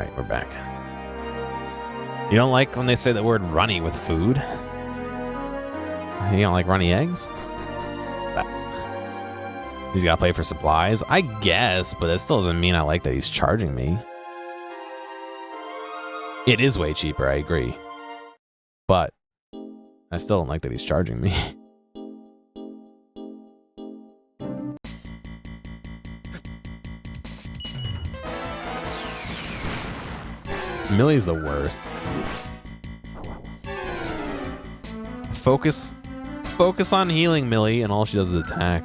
Alright, we're back. You don't like when they say the word runny with food? You don't like runny eggs? He's got to pay for supplies? I guess, but that still doesn't mean I like that he's charging me. It is way cheaper, I agree. But I still don't like that he's charging me. Millie's the worst. Focus on healing Millie, and all she does is attack.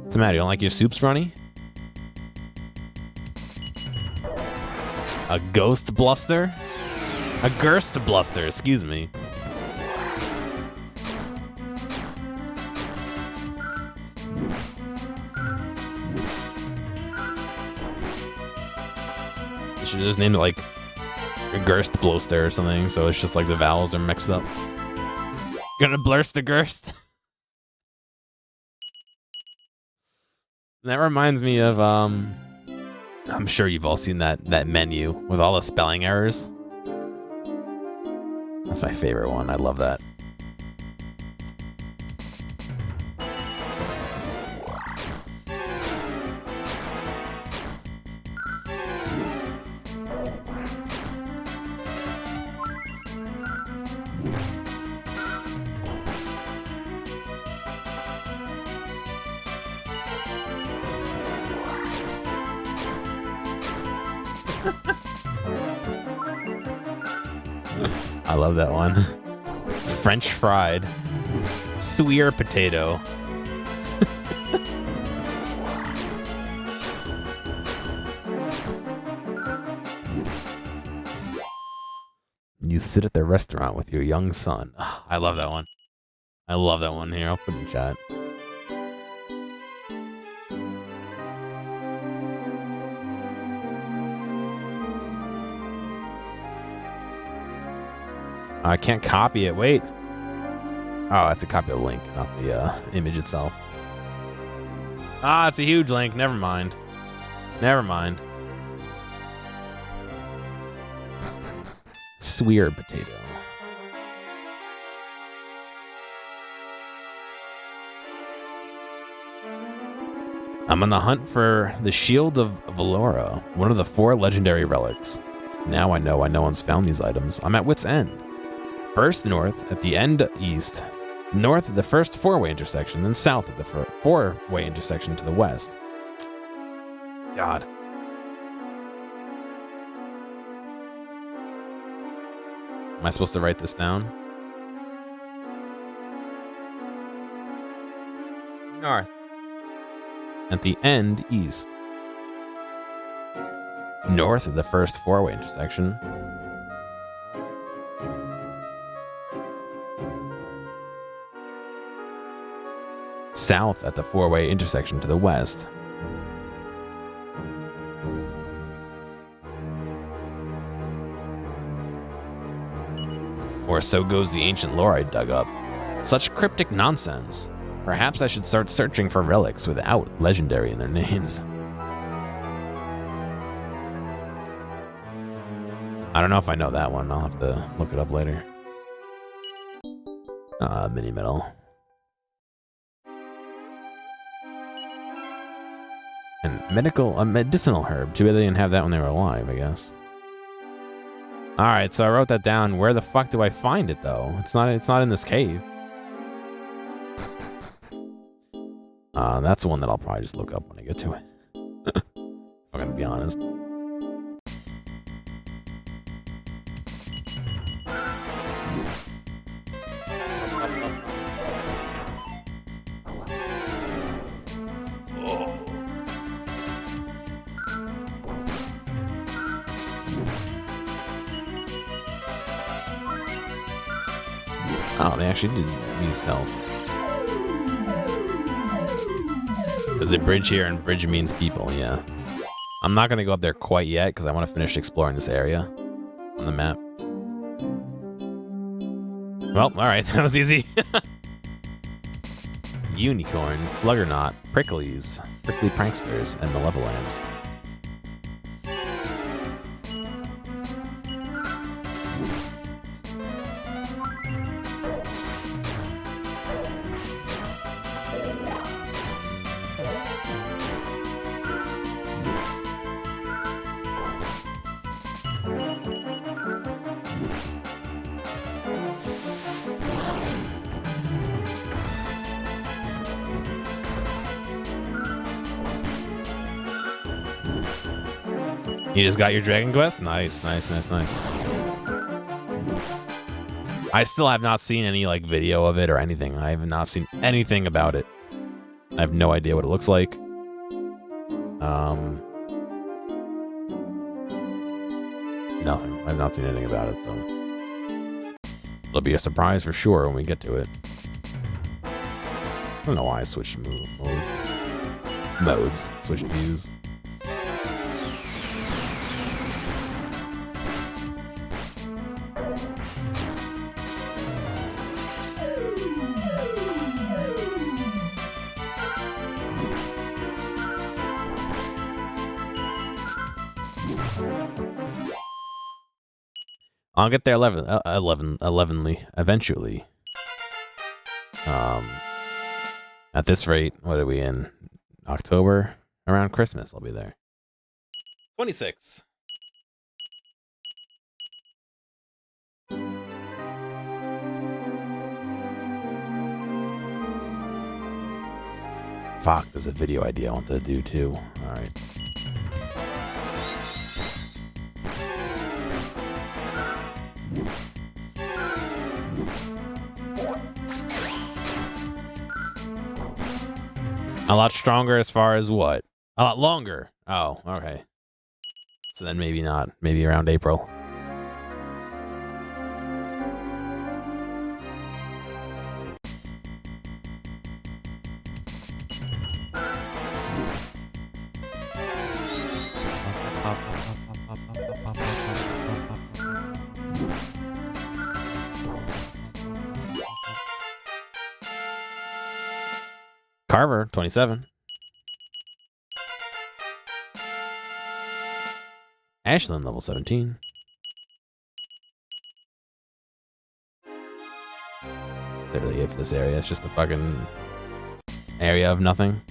What's the matter? You don't like your soups runny? A ghost bluster? A gerst bluster, excuse me. You should just name it like a gerst bluster or something, so it's just like the vowels are mixed up. Gonna blurst the gerst? That reminds me of, I'm sure you've all seen that menu with all the spelling errors. That's my favorite one. I love that. I love that one. French fried. Sweer potato. You sit at the restaurant with your young son. Oh, I love that one. I love that one here. I'll put it in chat. I can't copy it. Wait. Oh, I have to copy the link, not the image itself. Ah, it's a huge link. Never mind. Never mind. Sweer potato. I'm on the hunt for the Shield of Valora, one of the 4 legendary relics. Now I know why no one's found these items. I'm at wit's end. First north at the end east, north at the first 4-way intersection, then south at the 4-way intersection to the west. God. Am I supposed to write this down? North. At the end east. North at the first 4-way intersection. South at the 4-way intersection to the west. Or so goes the ancient lore I dug up. Such cryptic nonsense. Perhaps I should start searching for relics without legendary in their names. I don't know if I know that one. I'll have to look it up later. Mini metal. And a medicinal herb. Too bad they didn't have that when they were alive, I guess. Alright, so I wrote that down. Where the fuck do I find it, though? It's not in this cave. That's the one that I'll probably just look up when I get to it. I'm gonna be honest. Oh, they actually did use health. There's a bridge here, and bridge means people, yeah. I'm not going to go up there quite yet, because I want to finish exploring this area on the map. Well, alright, that was easy. Unicorn, Sluggernaut, Pricklies, Prickly Pranksters, and Malevolams. You just got your Dragon Quest? Nice. I still have not seen any like video of it or anything. I have not seen anything about it. I have no idea what it looks like. Nothing. I've not seen anything about it, so it'll be a surprise for sure when we get to it. I don't know why I switched modes. Switched views. I'll get there eventually. At this rate, what are we in? October? Around Christmas, I'll be there. 26. Fuck, there's a video idea I wanted to do too. Alright. A lot stronger as far as what? A lot longer. Oh, okay. So then maybe not. Maybe around April. Carver, 27. Ashlyn, level 17. They're really it for this area. It's just a fucking area of nothing.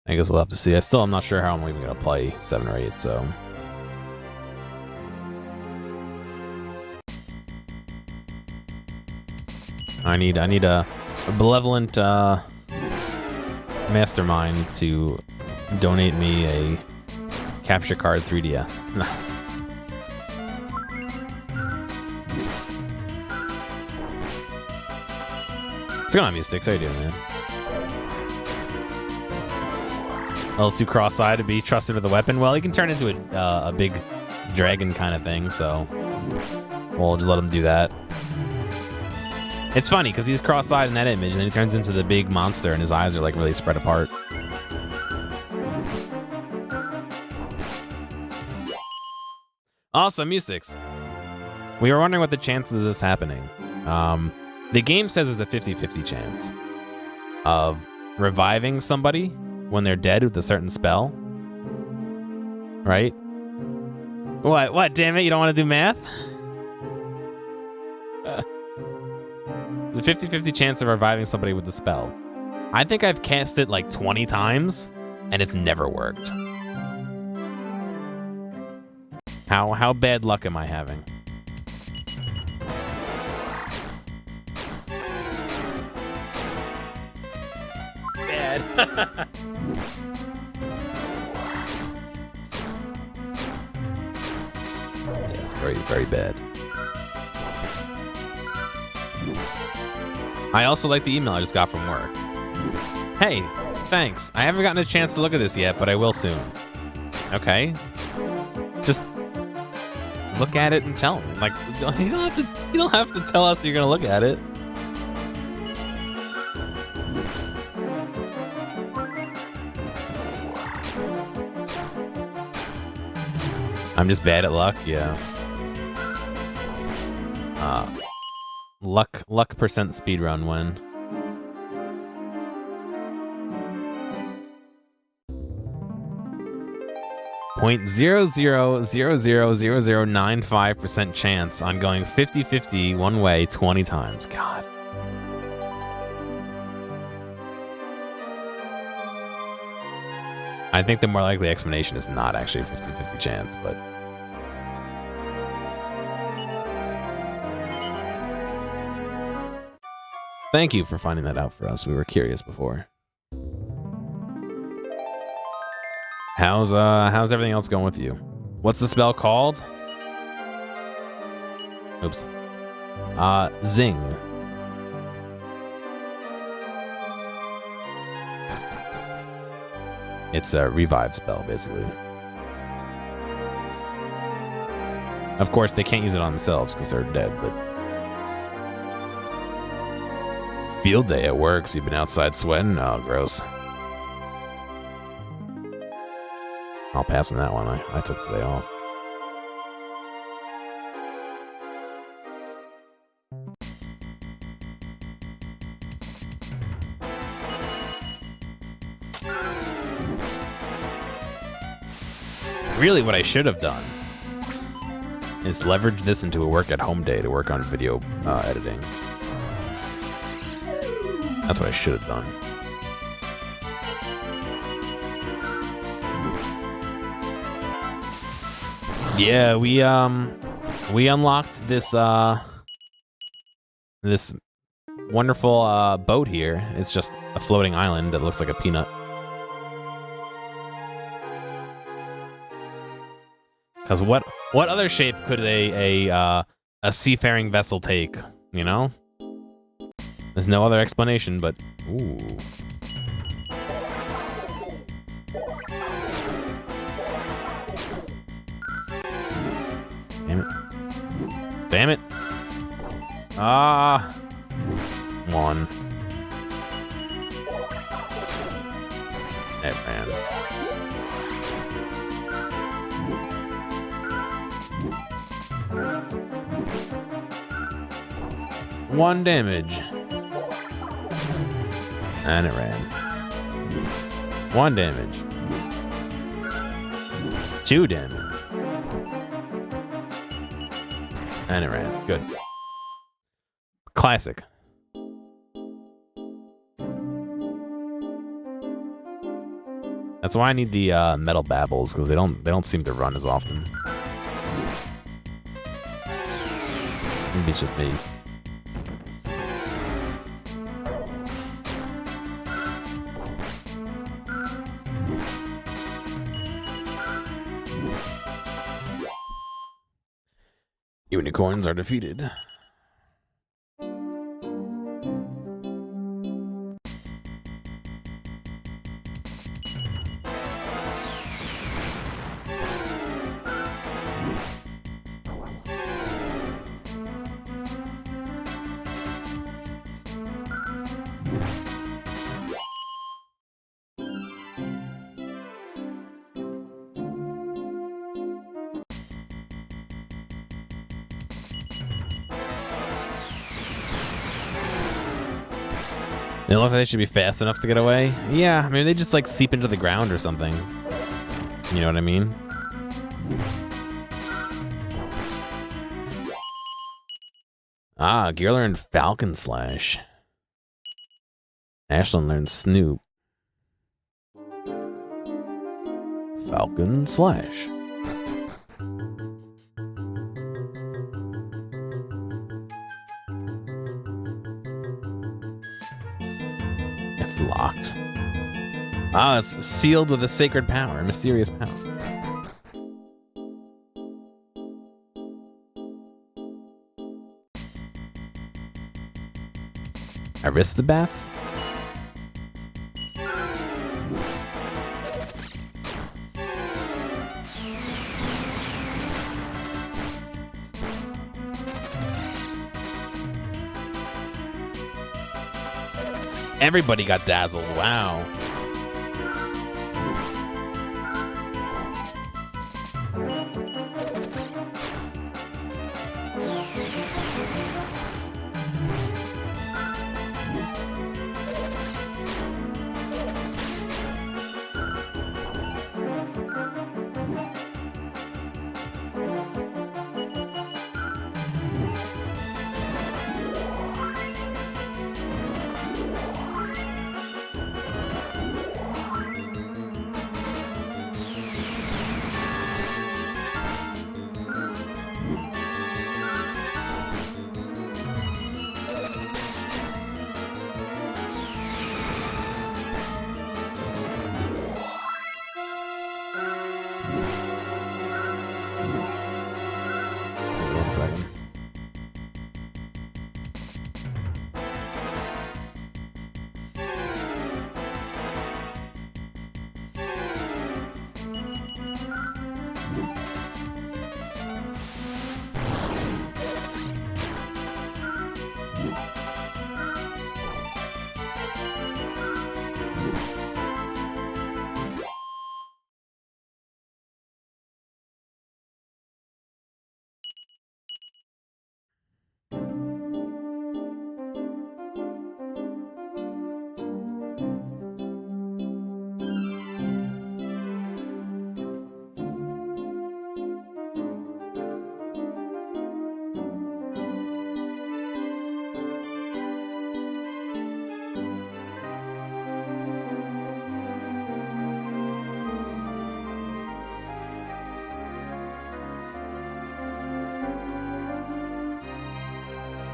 I guess we'll have to see. I'm not sure how I'm even gonna play 7 or 8, so. I need a benevolent mastermind to donate me a capture card 3DS. What's going on, Mustix? How you doing, man? A little too cross-eyed to be trusted with a weapon. Well, he can turn into a big dragon kind of thing, so we'll just let him do that. It's funny because he's cross-eyed in that image, and then he turns into the big monster, and his eyes are like really spread apart. Awesome, Mustix. We were wondering what the chances of this happening. The game says there's a 50-50 chance of reviving somebody when they're dead with a certain spell. Right? What, damn it? You don't want to do math? There's a 50-50 chance of reviving somebody with the spell. I think I've cast it like 20 times, and it's never worked. How bad luck am I having? Bad. Yeah, it's very, very bad. I also like the email I just got from work. Hey, thanks. I haven't gotten a chance to look at this yet, but I will soon. Okay. Just look at it and tell me. Like, you don't have to tell us you're gonna look at it. I'm just bad at luck, yeah. Luck percent speedrun win. .0000095% chance on going 50-50 one way 20 times. God. I think the more likely explanation is not actually a 50-50 chance, but... Thank you for finding that out for us. We were curious before. How's everything else going with you? What's the spell called? Oops. Zing. It's a revive spell, basically. Of course, they can't use it on themselves because they're dead, but... Field day at work, so you've been outside sweating? Oh, gross. I'll pass on that one. I took the day off. Really, what I should have done is leverage this into a work-at-home day to work on video editing. That's what I should have done. Yeah, we unlocked this this wonderful boat here. It's just a floating island that looks like a peanut. Because what other shape could a seafaring vessel take? You know, there's no other explanation. But ooh, damn it! Damn it! Ah, one. That man. One damage. And it ran. One damage. 2 damage. And it ran. Good. Classic. That's why I need the metal babbles, because they don't seem to run as often. Maybe it's just me. Unicorns are defeated. They look like they should be fast enough to get away. Yeah, maybe they just like seep into the ground or something. You know what I mean? Ah, Gear learned Falcon Slash. Ashlyn learned Snoop. Falcon Slash. It's locked. Ah, it's sealed with a sacred power, a mysterious power. Aristobats? Everybody got dazzled. Wow. Second.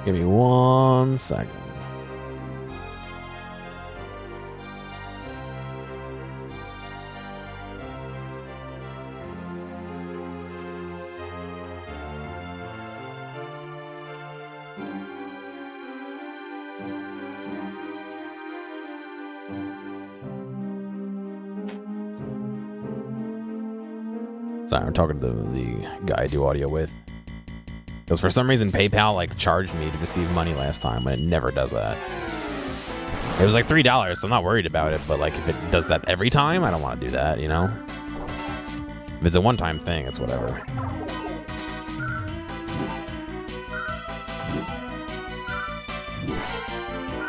Give me 1 second. Sorry, I'm talking to the guy I do audio with. Because for some reason, PayPal like charged me to receive money last time when it never does that. It was like $3, so I'm not worried about it. But like if it does that every time, I don't want to do that, you know? If it's a one-time thing, it's whatever.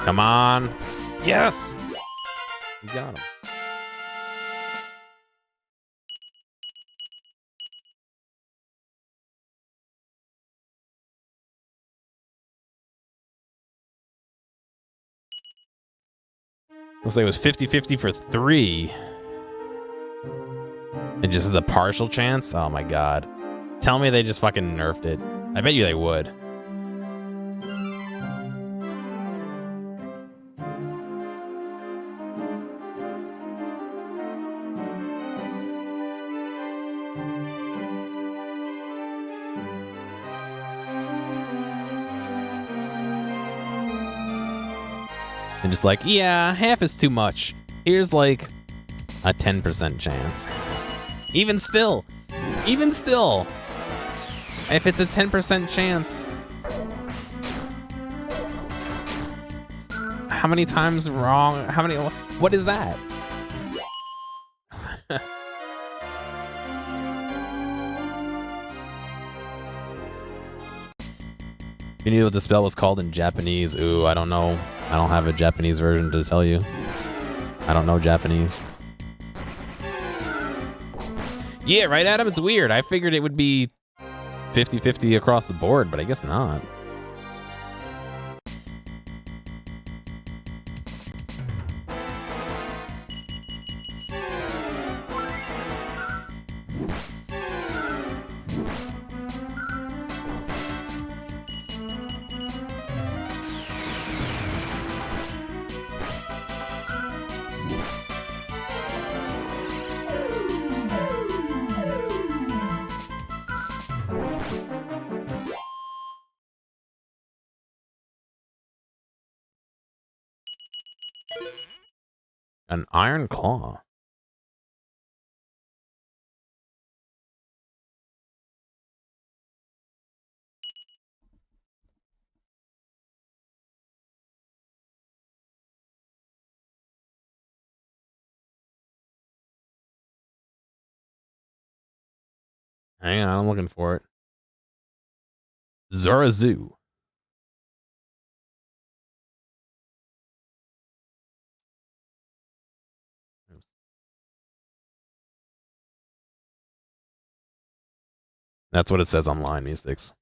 Come on. Yes! You got him. Looks like it was 50-50 for 3. It just is a partial chance? Oh my god. Tell me they just fucking nerfed it. I bet you they would. And just like, yeah, half is too much. Here's like a 10% chance. Even still, if it's a 10% chance, how many times wrong? What is that? You knew what the spell was called in Japanese. Ooh, I don't know. I don't have a Japanese version to tell you. I don't know Japanese. Yeah, right, Adam? It's weird. I figured it would be 50-50 across the board, but I guess not. An iron claw. Hang on, I'm looking for it. Zora Zoo. That's what it says online, Mystics.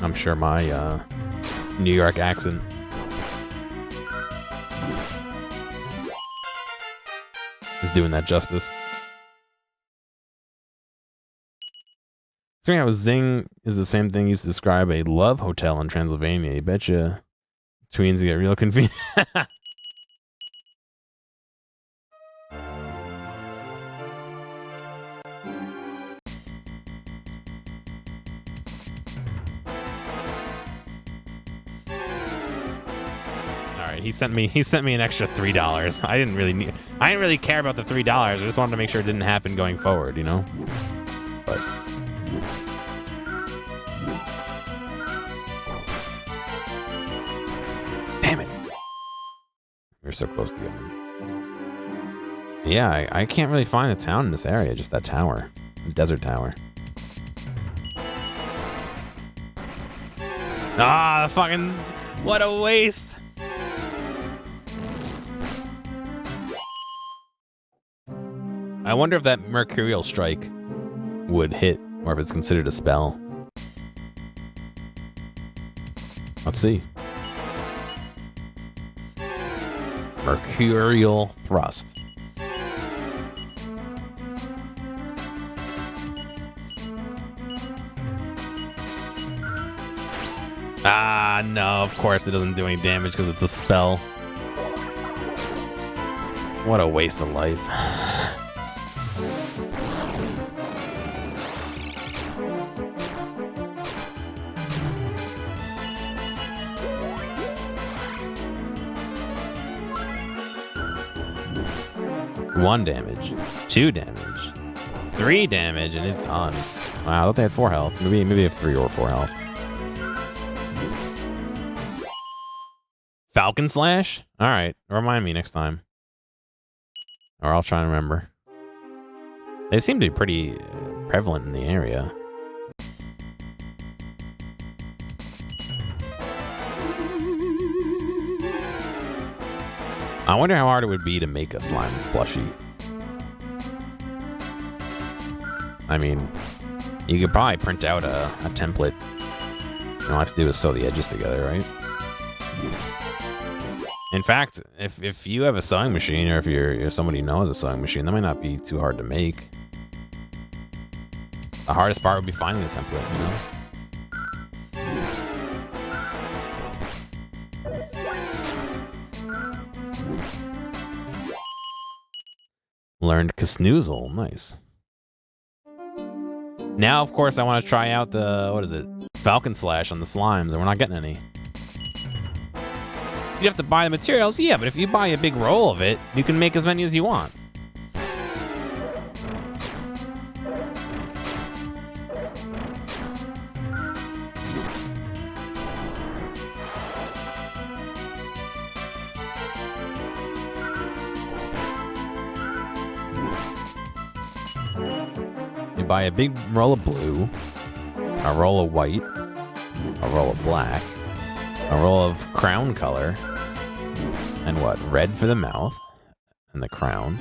I'm sure my New York accent is doing that justice. Saying how Zing is the same thing used to describe a love hotel in Transylvania. You betcha tweens get real confused. He sent me an extra $3. I didn't really care about the $3. I just wanted to make sure it didn't happen going forward, you know? But damn it. We're so close to getting them. Yeah, I can't really find a town in this area, just that tower. The desert tower. Ah, fucking what a waste. I wonder if that Mercurial Strike would hit, or if it's considered a spell. Let's see. Mercurial Thrust. Ah, no, of course it doesn't do any damage because it's a spell. What a waste of life. One damage, 2 damage, 3 damage, and it's done. Wow, I thought they had 4 health. Maybe they have 3 or 4 health. Falcon Slash? Alright, remind me next time. Or I'll try and remember. They seem to be pretty prevalent in the area. I wonder how hard it would be to make a slime plushie. I mean, you could probably print out a template. All I have to do is sew the edges together, right? In fact, if you have a sewing machine, or if you're somebody who knows a sewing machine, that might not be too hard to make. The hardest part would be finding the template, you know? Learned Kasnoozle. Nice. Now, of course, I want to try out the, what is it? Falcon Slash on the slimes, and we're not getting any. You have to buy the materials, yeah, but if you buy a big roll of it, you can make as many as you want. Buy a big roll of blue, a roll of white, a roll of black, a roll of crown color, and what? Red for the mouth and the crown.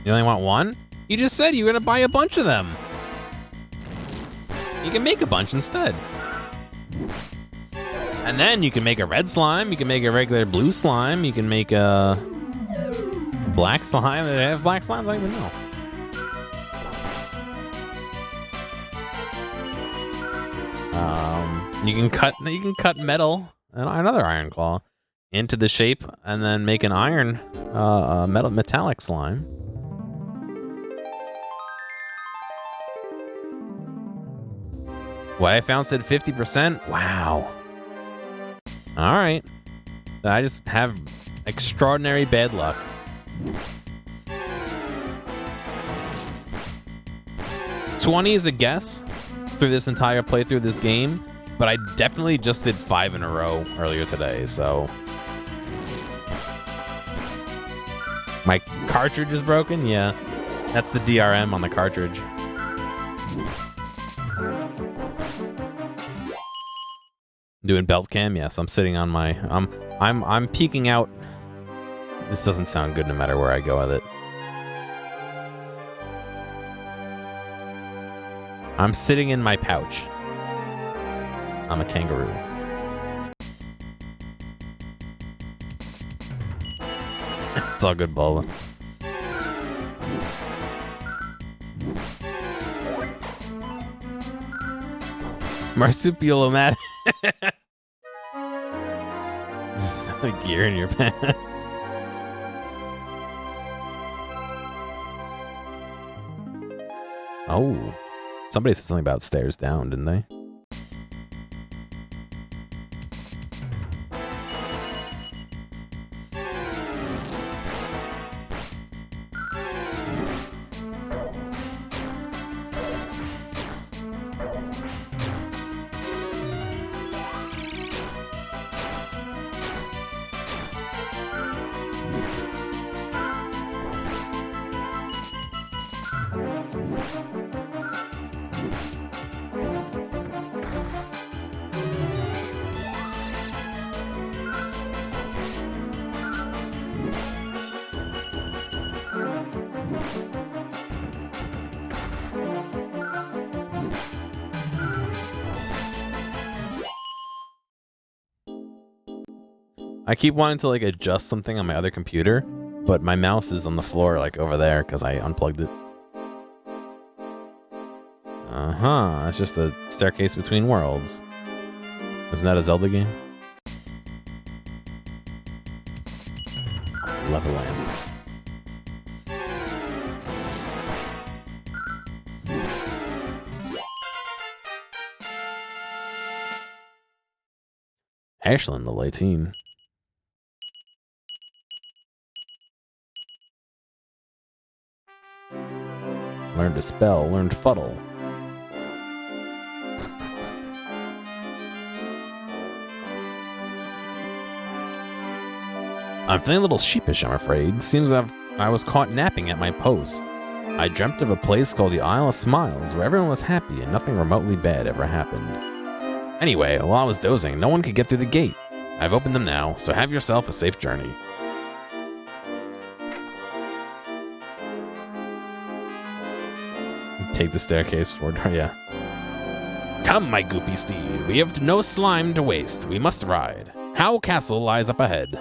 You only want one? You just said you were gonna buy a bunch of them. You can make a bunch instead. And then you can make a red slime, you can make a regular blue slime, you can make a black slime. They have black slimes? I don't even know. You can cut metal, another iron claw, into the shape, and then make an iron metallic slime. What I found said 50%. Wow. All right. I just have extraordinary bad luck. $20 is a guess through this entire playthrough of this game, but I definitely just did 5 in a row earlier today, so... My cartridge is broken? Yeah. That's the DRM on the cartridge. Doing belt cam? Yes, I'm sitting on my... I'm peeking out. This doesn't sound good no matter where I go with it. I'm sitting in my pouch. I'm a kangaroo. It's all good, Bulba. Marsupialomatic. The gear in your pants. Oh. Somebody said something about stairs down, didn't they? I keep wanting to like adjust something on my other computer, but my mouse is on the floor like over there because I unplugged it. Uh-huh, it's just a staircase between worlds. Isn't that a Zelda game? Level land. Ashlyn, the 18. Learn to spell, learn to fuddle. I'm feeling a little sheepish, I'm afraid. Seems I was caught napping at my post. I dreamt of a place called the Isle of Smiles, where everyone was happy and nothing remotely bad ever happened. Anyway, while I was dozing, no one could get through the gate. I've opened them now, so have yourself a safe journey. Take the staircase forward. Yeah. Come, my goopy steed. We have no slime to waste. We must ride. Howe Castle lies up ahead.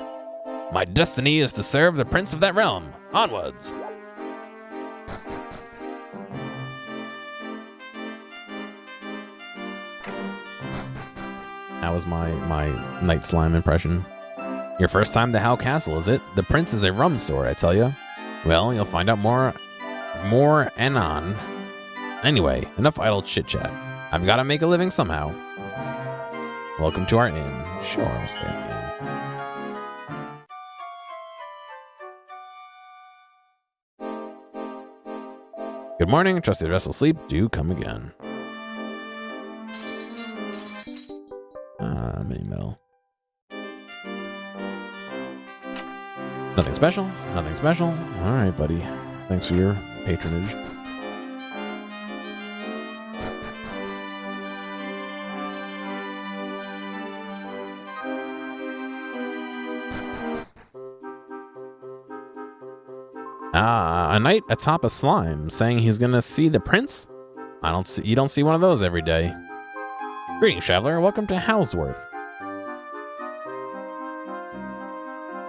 My destiny is to serve the prince of that realm. Onwards. That was my night slime impression. Your first time to Howe Castle, is it? The prince is a rum store, I tell you. Well, you'll find out more anon. Anyway, enough idle chit-chat. I've got to make a living somehow. Welcome to our inn. Sure, I'll stay in the inn. Good morning. Trust your rest will sleep. Do come again. Mini metal. Nothing special. Nothing special. All right, buddy. Thanks for your patronage. A knight atop a slime saying he's gonna see the prince? You don't see one of those every day. Greetings, traveler. Welcome to Houseworth.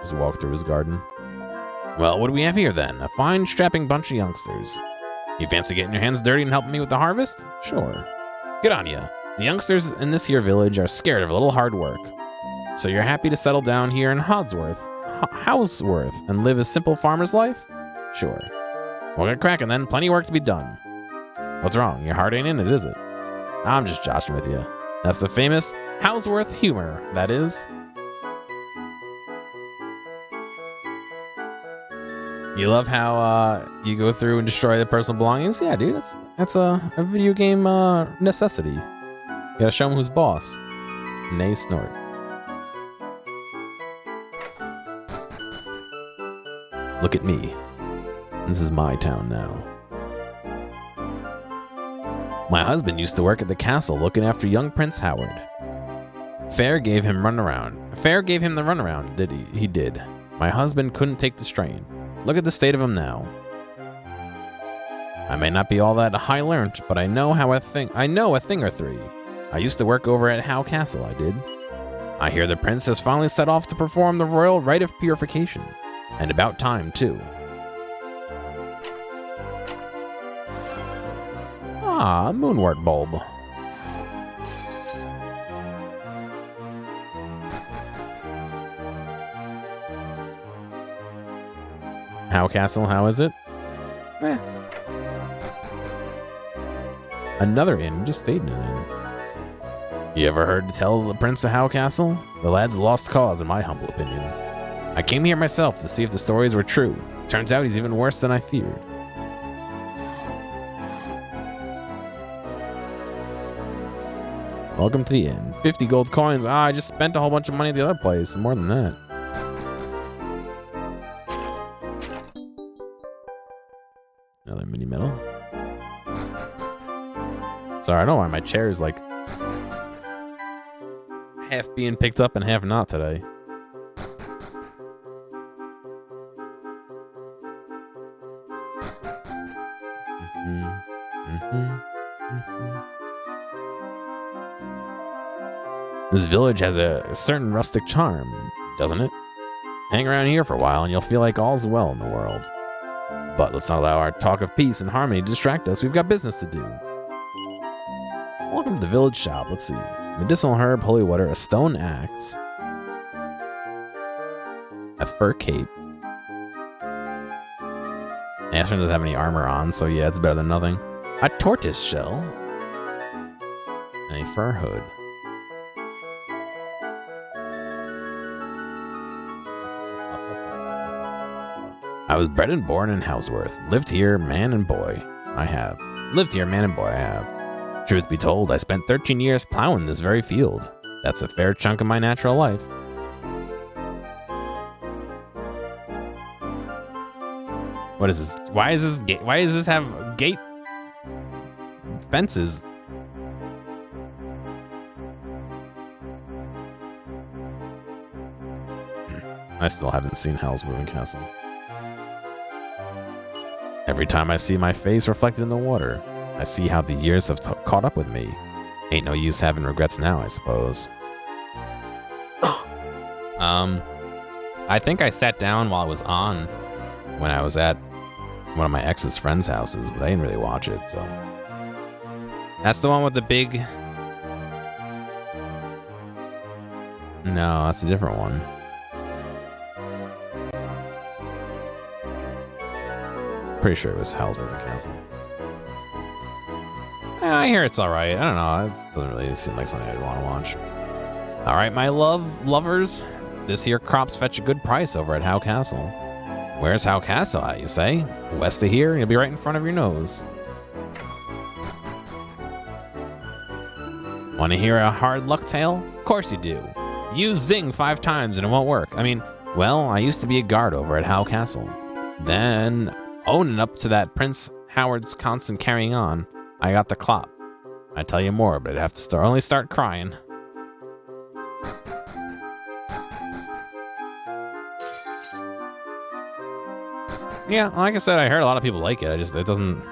Just walk through his garden. Well, what do we have here then? A fine, strapping bunch of youngsters. You fancy getting your hands dirty and helping me with the harvest? Sure. Good on ya. The youngsters in this here village are scared of a little hard work. So you're happy to settle down here in Houseworth and live a simple farmer's life? Sure. We'll get cracking then. Plenty of work to be done. What's wrong? Your heart ain't in it, is it? I'm just joshing with you. That's the famous Houseworth humor, that is. You love how you go through and destroy the personal belongings? Yeah, dude, that's a video game necessity. You gotta show him who's boss. Nay snort. Look at me. This is my town now. My husband used to work at the castle looking after young Prince Howard. Fair gave him the runaround, did he? He did. My husband couldn't take the strain. Look at the state of him now. I may not be all that high learned, but I know a thing or three. I used to work over at Howe Castle, I did. I hear the prince has finally set off to perform the royal rite of purification. And about time, too. Ah, a moonwort bulb. Howe Castle, how is it? Eh. Another inn, we just stayed in an inn. You ever heard tell the Prince of Howe Castle? The lad's a lost cause, in my humble opinion. I came here myself to see if the stories were true. Turns out he's even worse than I feared. Welcome to the inn. 50 gold coins. Ah, I just spent a whole bunch of money at the other place. More than that. Another mini medal. Sorry, I don't know why my chair is like half being picked up and half not today. This village has a certain rustic charm, doesn't it? Hang around here for a while and you'll feel like all's well in the world. But let's not allow our talk of peace and harmony to distract us. We've got business to do. Welcome to the village shop. Let's see. Medicinal herb, holy water, a stone axe, a fur cape. Ashton doesn't have any armor on, so yeah, it's better than nothing. A tortoise shell, and a fur hood. I was bred and born in Houseworth. Lived here, man and boy. I have. Truth be told, I spent 13 years plowing this very field. That's a fair chunk of my natural life. What is this? Why does this have gate fences? I still haven't seen Howl's Moving Castle. Every time I see my face reflected in the water, I see how the years have caught up with me. Ain't no use having regrets now, I suppose. I think I sat down while it was on when I was at one of my ex's friends' houses, but I didn't really watch it, so. That's the one with the big... No, that's a different one. Pretty sure it was Howl's Moving Castle. I hear it's alright. I don't know. It doesn't really seem like something I'd want to watch. Alright, my lovers. This here crops fetch a good price over at Howe Castle. Where's Howe Castle at, you say? West of here, it'll be right in front of your nose. Want to hear a hard luck tale? Of course you do. Use Zing 5 times and it won't work. I mean, well, I used to be a guard over at Howe Castle. Then, owning up to that Prince Howard's constant carrying on, I got the clop. I'd tell you more, but I'd have to only start crying. Yeah, like I said, I heard a lot of people like it. It doesn't...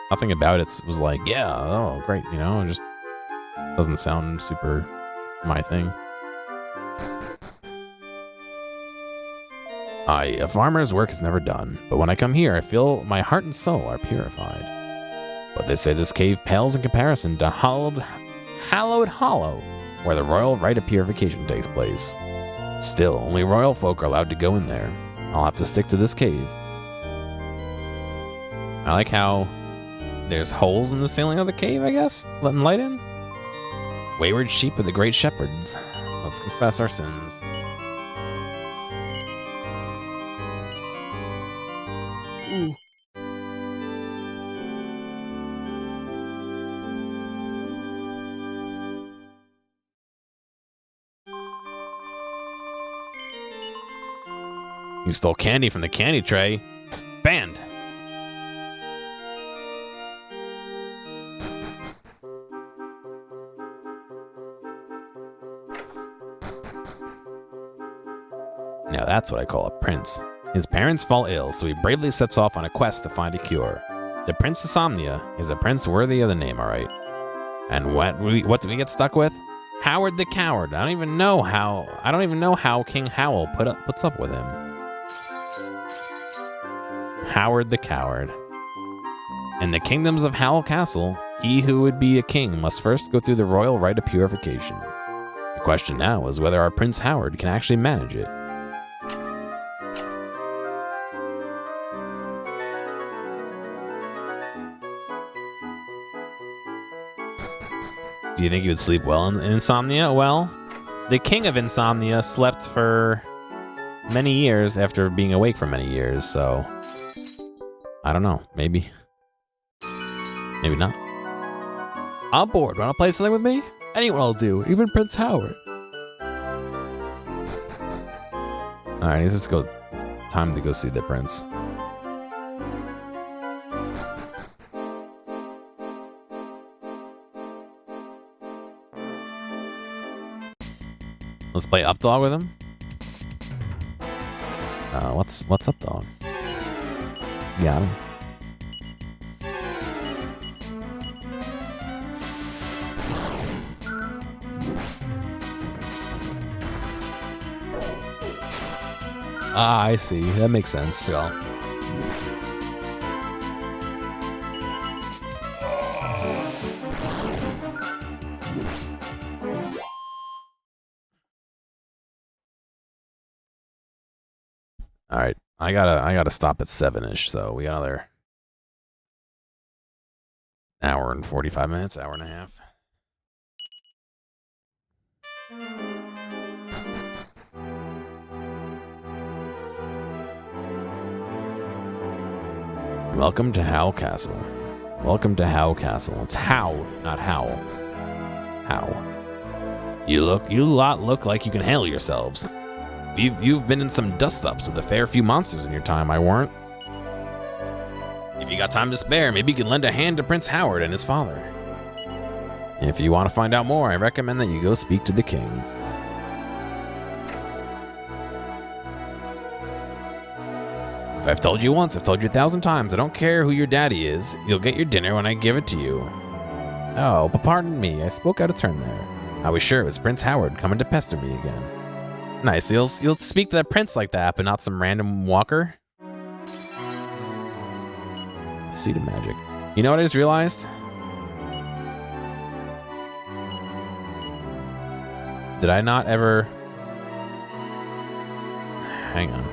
Nothing about it was like, yeah, oh, great, you know? It just doesn't sound super my thing. A farmer's work is never done, but when I come here, I feel my heart and soul are purified. But they say this cave pales in comparison to Hallowed Hollow, where the royal rite of purification takes place. Still, only royal folk are allowed to go in there. I'll have to stick to this cave. I like how there's holes in the ceiling of the cave, I guess, letting light in. Wayward sheep of the great shepherds. Let's confess our sins. You stole candy from the candy tray. Banned. Now that's what I call a prince. His parents fall ill, so he bravely sets off on a quest to find a cure. The Prince Insomnia is a prince worthy of the name, all right. And what do we get stuck with? Howard the Coward. I don't even know how King Howl puts up with him. Howard the Coward. In the kingdoms of Howl Castle, he who would be a king must first go through the royal rite of purification. The question now is whether our Prince Howard can actually manage it. Do you think he would sleep well in insomnia? Well, the king of insomnia slept for many years after being awake for many years, so I don't know. Maybe. Maybe not. I'm bored. Want to play something with me? Anyone will do, even Prince Howard. Alright, let's go. Time to go see the prince. Let's play up dog with him. What's up dog? Got him. Ah, I see. That makes sense. So. All right, I gotta stop at 7-ish, so we got another hour and 45 minutes, hour and a half. Welcome to Howl Castle. Welcome to Howl Castle. It's How, not Howl. How. You lot look like you can handle yourselves. You've been in some dust-ups with a fair few monsters in your time, I warrant. If you got time to spare, maybe you can lend a hand to Prince Howard and his father. If you want to find out more, I recommend that you go speak to the king. If I've told you once, I've told you 1,000 times, I don't care who your daddy is. You'll get your dinner when I give it to you. Oh, but pardon me, I spoke out of turn there. I was sure it was Prince Howard coming to pester me again. Nice, you'll speak to that prince like that, but not some random walker? Seed of magic. You know what I just realized? Did I not ever... Hang on.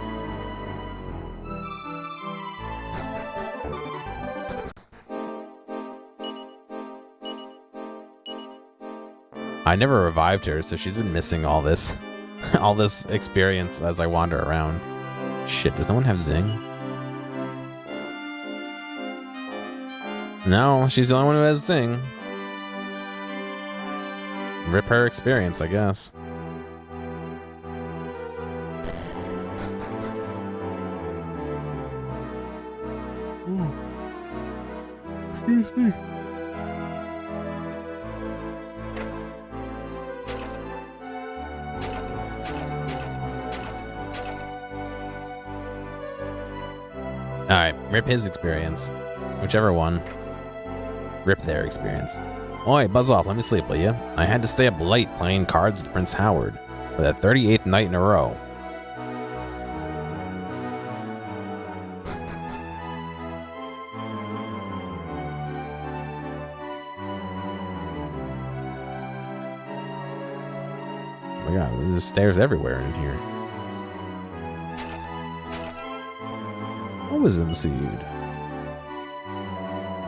I never revived her, so she's been missing all this. All this experience as I wander around. Shit, does no one have Zing? No, she's the only one who has Zing. Rip her experience, I guess. Excuse me. Alright, rip his experience. Whichever one. Rip their experience. Oi, buzz off, let me sleep, will you? I had to stay up late playing cards with Prince Howard for the 38th night in a row. Oh my god, there's stairs everywhere in here. Wisdom seed.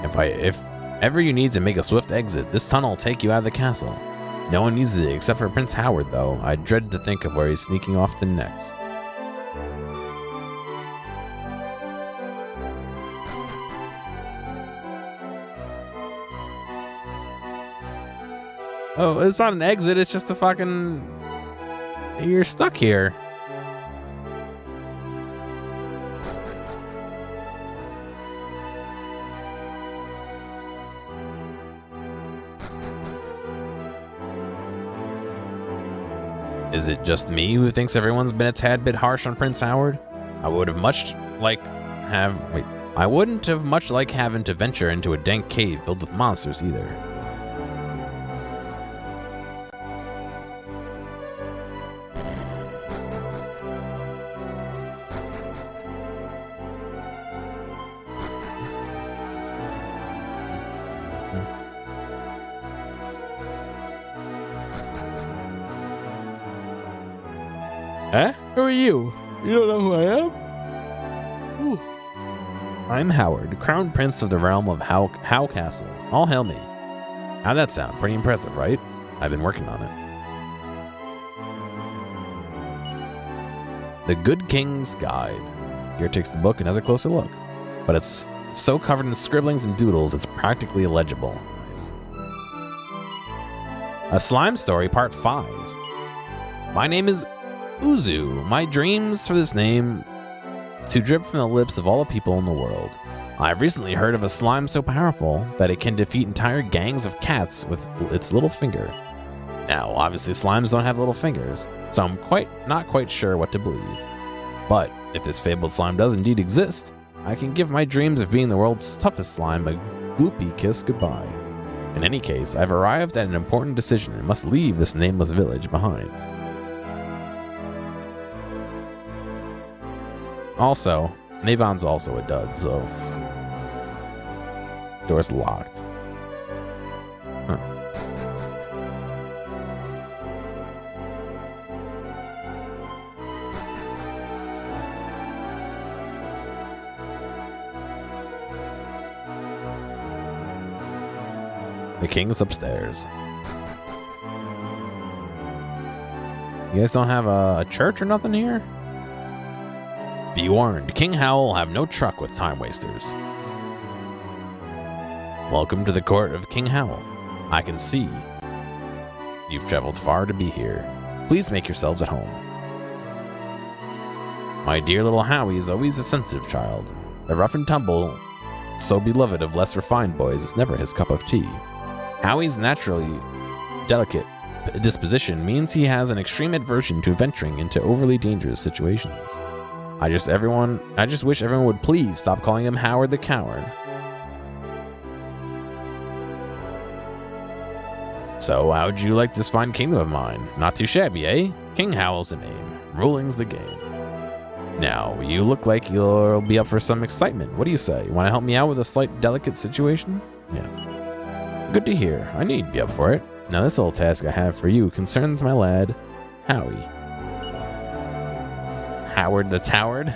If ever you need to make a swift exit, this tunnel will take you out of the castle. No one uses it except for Prince Howard, though. I dread to think of where he's sneaking off to next. Oh, it's not an exit, it's just a fucking... You're stuck here. Is it just me who thinks everyone's been a tad bit harsh on Prince Howard? I wouldn't have much like having to venture into a dank cave filled with monsters either. Eh? Who are you? You don't know who I am? Ooh. I'm Howard, Crown Prince of the realm of How Castle. All hail me. How'd that sound? Pretty impressive, right? I've been working on it. The Good King's Guide. Here takes the book and has a closer look. But it's so covered in scribblings and doodles, it's practically illegible. Nice. A Slime Story, Part 5. My name is Uzu. My dreams for this name to drip from the lips of all the people in the world. I've recently heard of a slime so powerful that it can defeat entire gangs of cats with its little finger. Now, obviously slimes don't have little fingers, so I'm not quite sure what to believe. But if this fabled slime does indeed exist, I can give my dreams of being the world's toughest slime a gloopy kiss goodbye. In any case, I've arrived at an important decision and must leave this nameless village behind. Also, Navon's also a dud, so... Door's locked. Huh. The king's upstairs. You guys don't have a church or nothing here? Be warned, King Howl will have no truck with time wasters. Welcome to the court of King Howl. I can see you've traveled far to be here. Please make yourselves at home. My dear little Howie is always a sensitive child. The rough and tumble, so beloved of less refined boys, was never his cup of tea. Howie's naturally delicate disposition means he has an extreme aversion to venturing into overly dangerous situations. I just wish everyone would please stop calling him Howard the Coward. So, how'd you like this fine kingdom of mine? Not too shabby, eh? King Howl's the name. Ruling's the game. Now, you look like you'll be up for some excitement. What do you say? Want to help me out with a slight delicate situation? Yes. Good to hear. I know you'd be up for it. Now, this little task I have for you concerns my lad, Howie. Howard the Toward?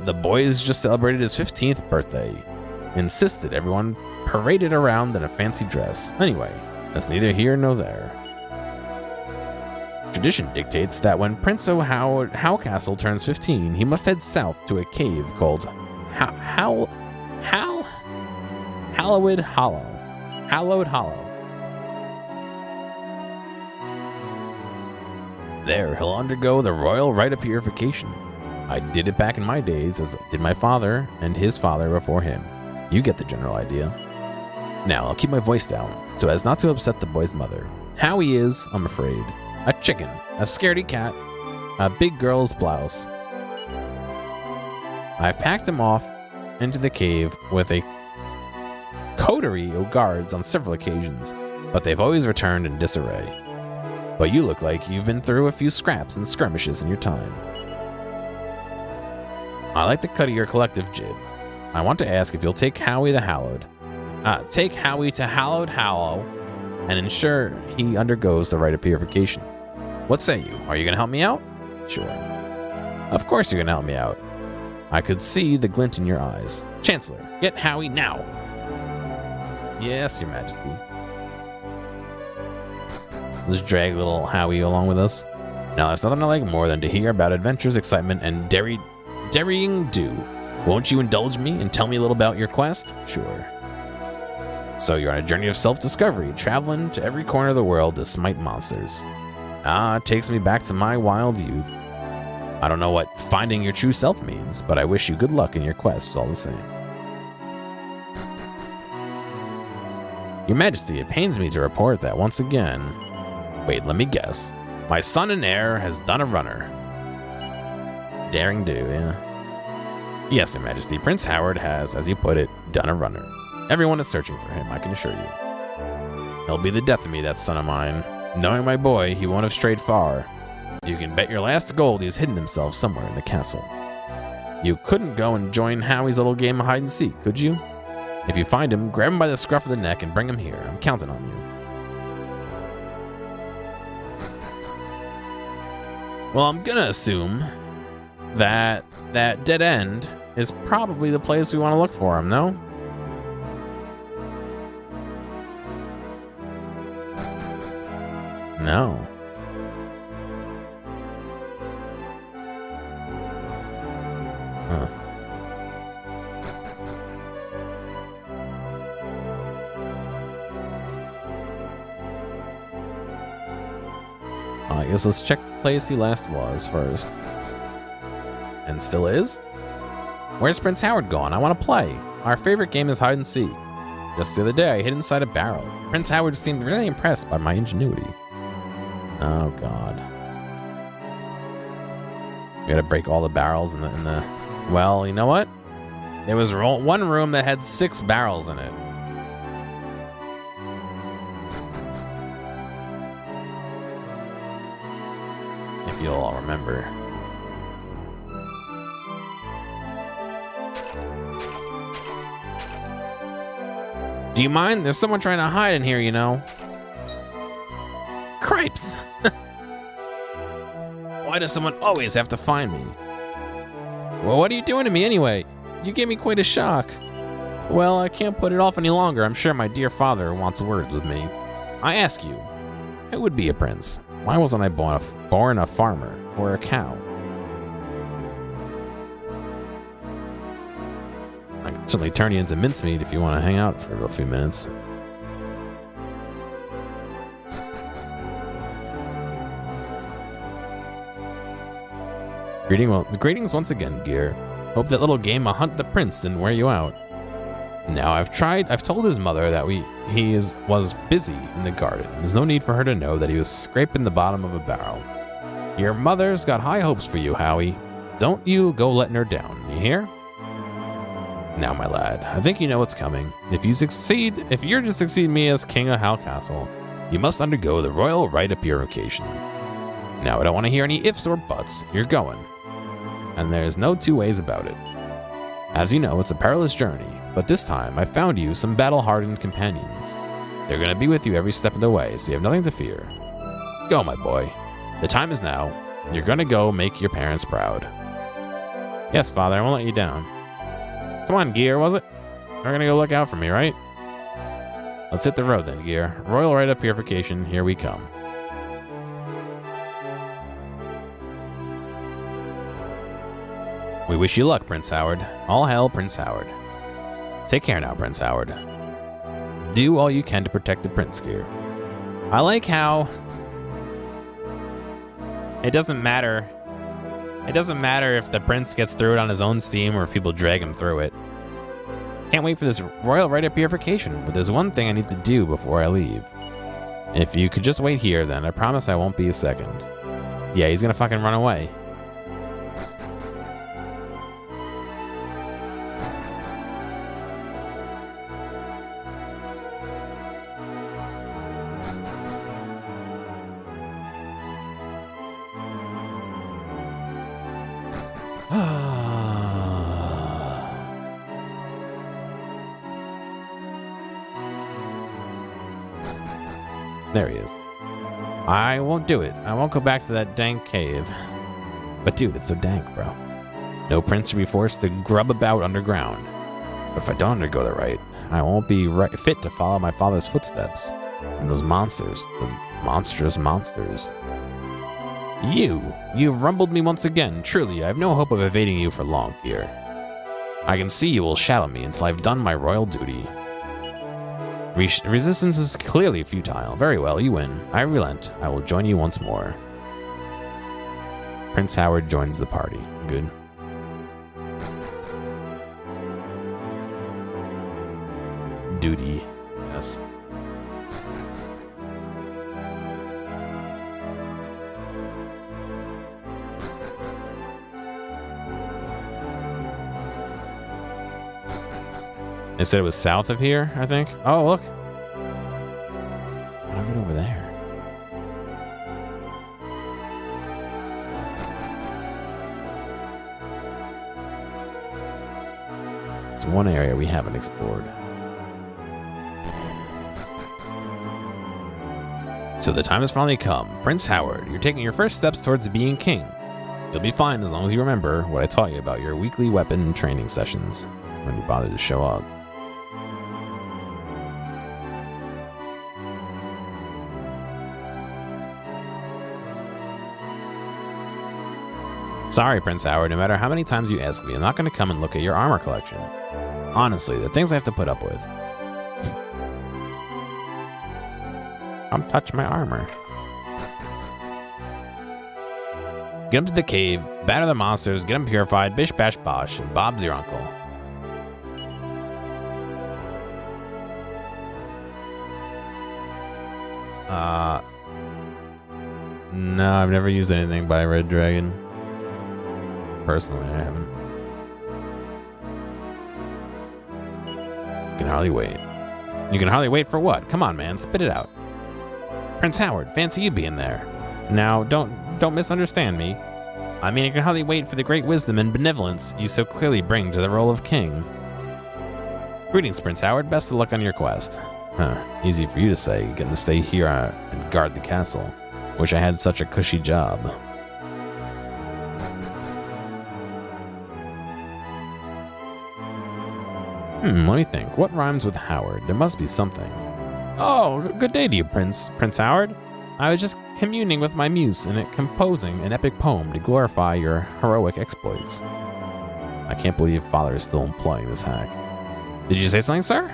The boys just celebrated his 15th birthday. Insisted everyone paraded around in a fancy dress. Anyway, that's neither here nor there. Tradition dictates that when Prince Howcastle turns 15, he must head south to a cave called Hallowed Hollow. There, he'll undergo the royal rite of purification. I did it back in my days, as did my father and his father before him. You get the general idea. Now, I'll keep my voice down, so as not to upset the boy's mother. Howie is, I'm afraid, a chicken, a scaredy cat, a big girl's blouse. I've packed him off into the cave with a coterie of guards on several occasions, but they've always returned in disarray. But you look like you've been through a few scraps and skirmishes in your time. I like the cut of your collective jib. I want to ask if you'll take Howie to Hallowed Hollow and ensure he undergoes the rite of purification. What say you? Are you going to help me out? Sure. Of course you're going to help me out. I could see the glint in your eyes. Chancellor, get Howie now. Yes, Your Majesty. Let's drag little Howie along with us. Now, there's nothing I like more than to hear about adventures, excitement, and daring do. Won't you indulge me and tell me a little about your quest? Sure. So you're on a journey of self-discovery, traveling to every corner of the world to smite monsters. It takes me back to my wild youth. I don't know what finding your true self means, but I wish you good luck in your quest all the same. Your Majesty, it pains me to report that once again... Wait, let me guess. My son and heir has done a runner. Daring do, yeah. Yes, Your Majesty, Prince Howard has, as you put it, done a runner. Everyone is searching for him, I can assure you. He'll be the death of me, that son of mine. Knowing my boy, he won't have strayed far. You can bet your last gold he's hidden himself somewhere in the castle. You couldn't go and join Howie's little game of hide and seek, could you? If you find him, grab him by the scruff of the neck and bring him here. I'm counting on you. Well, I'm gonna assume that that dead end is probably the place we want to look for him, no? No. Huh. I guess let's check the place he last was first. And still is? Where's Prince Howard gone? I want to play. Our favorite game is hide and seek. Just the other day, I hid inside a barrel. Prince Howard seemed really impressed by my ingenuity. Oh, God. We gotta break all the barrels in the... Well, you know what? There was one room that had 6 barrels in it. If you'll all remember. Do you mind? There's someone trying to hide in here, you know. Cripes! Why does someone always have to find me? Well, what are you doing to me anyway? You gave me quite a shock. Well, I can't put it off any longer. I'm sure my dear father wants words with me. I ask you, who would be a prince? Why wasn't I born a farmer or a cow? I can certainly turn you into mincemeat if you want to hang out for a few minutes. Greetings once again, Gear. Hope that little game of Hunt the Prince didn't wear you out. Now, I've told his mother that he was busy in the garden. There's no need for her to know that he was scraping the bottom of a barrel. Your mother's got high hopes for you, Howie. Don't you go letting her down, you hear? Now, my lad, I think you know what's coming. If you're to succeed me as king of Hal Castle, you must undergo the royal rite of purification. Now, I don't want to hear any ifs or buts. You're going. And there's no two ways about it. As you know, it's a perilous journey, but this time I found you some battle-hardened companions. They're going to be with you every step of the way, so you have nothing to fear. Go, my boy. The time is now. You're going to go make your parents proud. Yes, Father, I won't let you down. Come on, Gear, was it? You're going to go look out for me, right? Let's hit the road then, Gear. Royal rite of purification, here we come. We wish you luck, Prince Howard. All hail Prince Howard. Take care now, Prince Howard. Do all you can to protect the Prince, Gear. I like how it doesn't matter. It doesn't matter if the Prince gets through it on his own steam or if people drag him through it. Can't wait for this royal rite of purification, but there's one thing I need to do before I leave. If you could just wait here, then I promise I won't be a second. Yeah, he's gonna fucking run away. There he is. I won't do it. I won't go back to that dank cave. But dude, it's so dank, bro. No prince should be forced to grub about underground. But if I don't undergo the rite, I won't be fit to follow my father's footsteps. And those monsters, the monstrous monsters. You've rumbled me once again. Truly, I have no hope of evading you for long here. I can see you will shadow me until I've done my royal duty. Resistance is clearly futile. Very well, you win. I relent. I will join you once more. Prince Howard joins the party. Good. Duty. Yes. They said it was south of here, I think. Oh, look. How do I get over there? It's one area we haven't explored. So the time has finally come. Prince Howard, you're taking your first steps towards being king. You'll be fine as long as you remember what I taught you about your weekly weapon training sessions when you bothered to show up. Sorry, Prince Howard, no matter how many times you ask me, I'm not going to come and look at your armor collection. Honestly, the things I have to put up with. Come touch my armor. Get him to the cave, batter the monsters, get him purified, bish bash bosh, and Bob's your uncle. No, I've never used anything by Red Dragon. Personally, I haven't. You can hardly wait. You can hardly wait for what? Come on, man, spit it out. Prince Howard, fancy you being there. Now, don't misunderstand me. I mean, I can hardly wait for the great wisdom and benevolence you so clearly bring to the role of king. Greetings, Prince Howard. Best of luck on your quest. Huh, easy for you to say, getting to stay here and guard the castle. Wish I had such a cushy job. Let me think. What rhymes with Howard? There must be something. Oh, good day to you, Prince Howard. I was just communing with my muse and composing an epic poem to glorify your heroic exploits. I can't believe Father is still employing this hack. Did you say something, sir?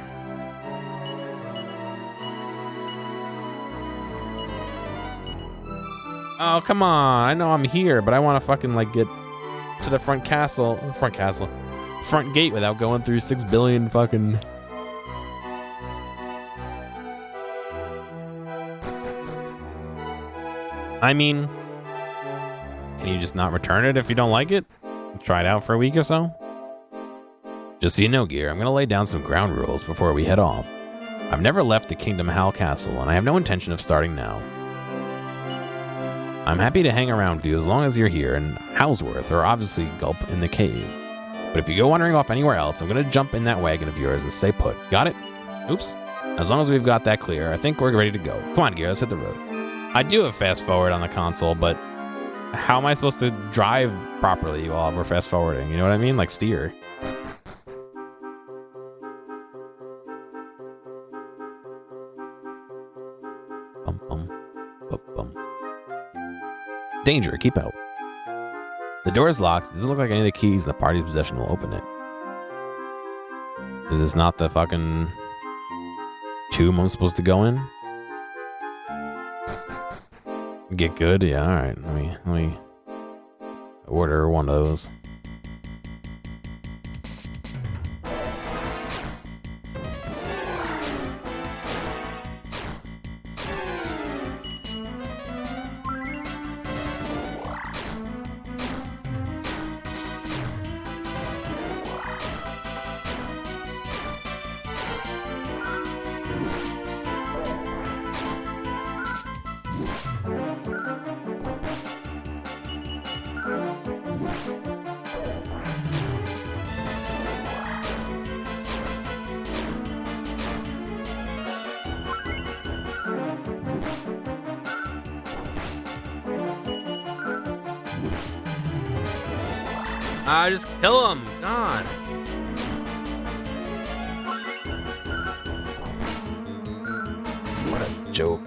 Oh, come on. I know I'm here, but I want to fucking, get to the front gate without going through 6 billion fucking... I mean, can you just not return it if you don't like it? Try it out for a week or so? Just so you know, Gear, I'm going to lay down some ground rules before we head off. I've never left the Kingdom Hal Castle, and I have no intention of starting now. I'm happy to hang around with you as long as you're here in Howsworth, or obviously Gulp in the cave. But if you go wandering off anywhere else, I'm going to jump in that wagon of yours and stay put. Got it? Oops. As long as we've got that clear, I think we're ready to go. Come on, Gear, let's hit the road. I do have fast forward on the console, but how am I supposed to drive properly while we're fast forwarding? You know what I mean? Like steer. Bum, bum, bum, bum. Danger, keep out. The door is locked. It doesn't look like any of the keys in the party's possession will open it. Is this not the fucking tomb I'm supposed to go in? Get good? Yeah, alright. Let me order one of those. Just kill him. God. What a joke.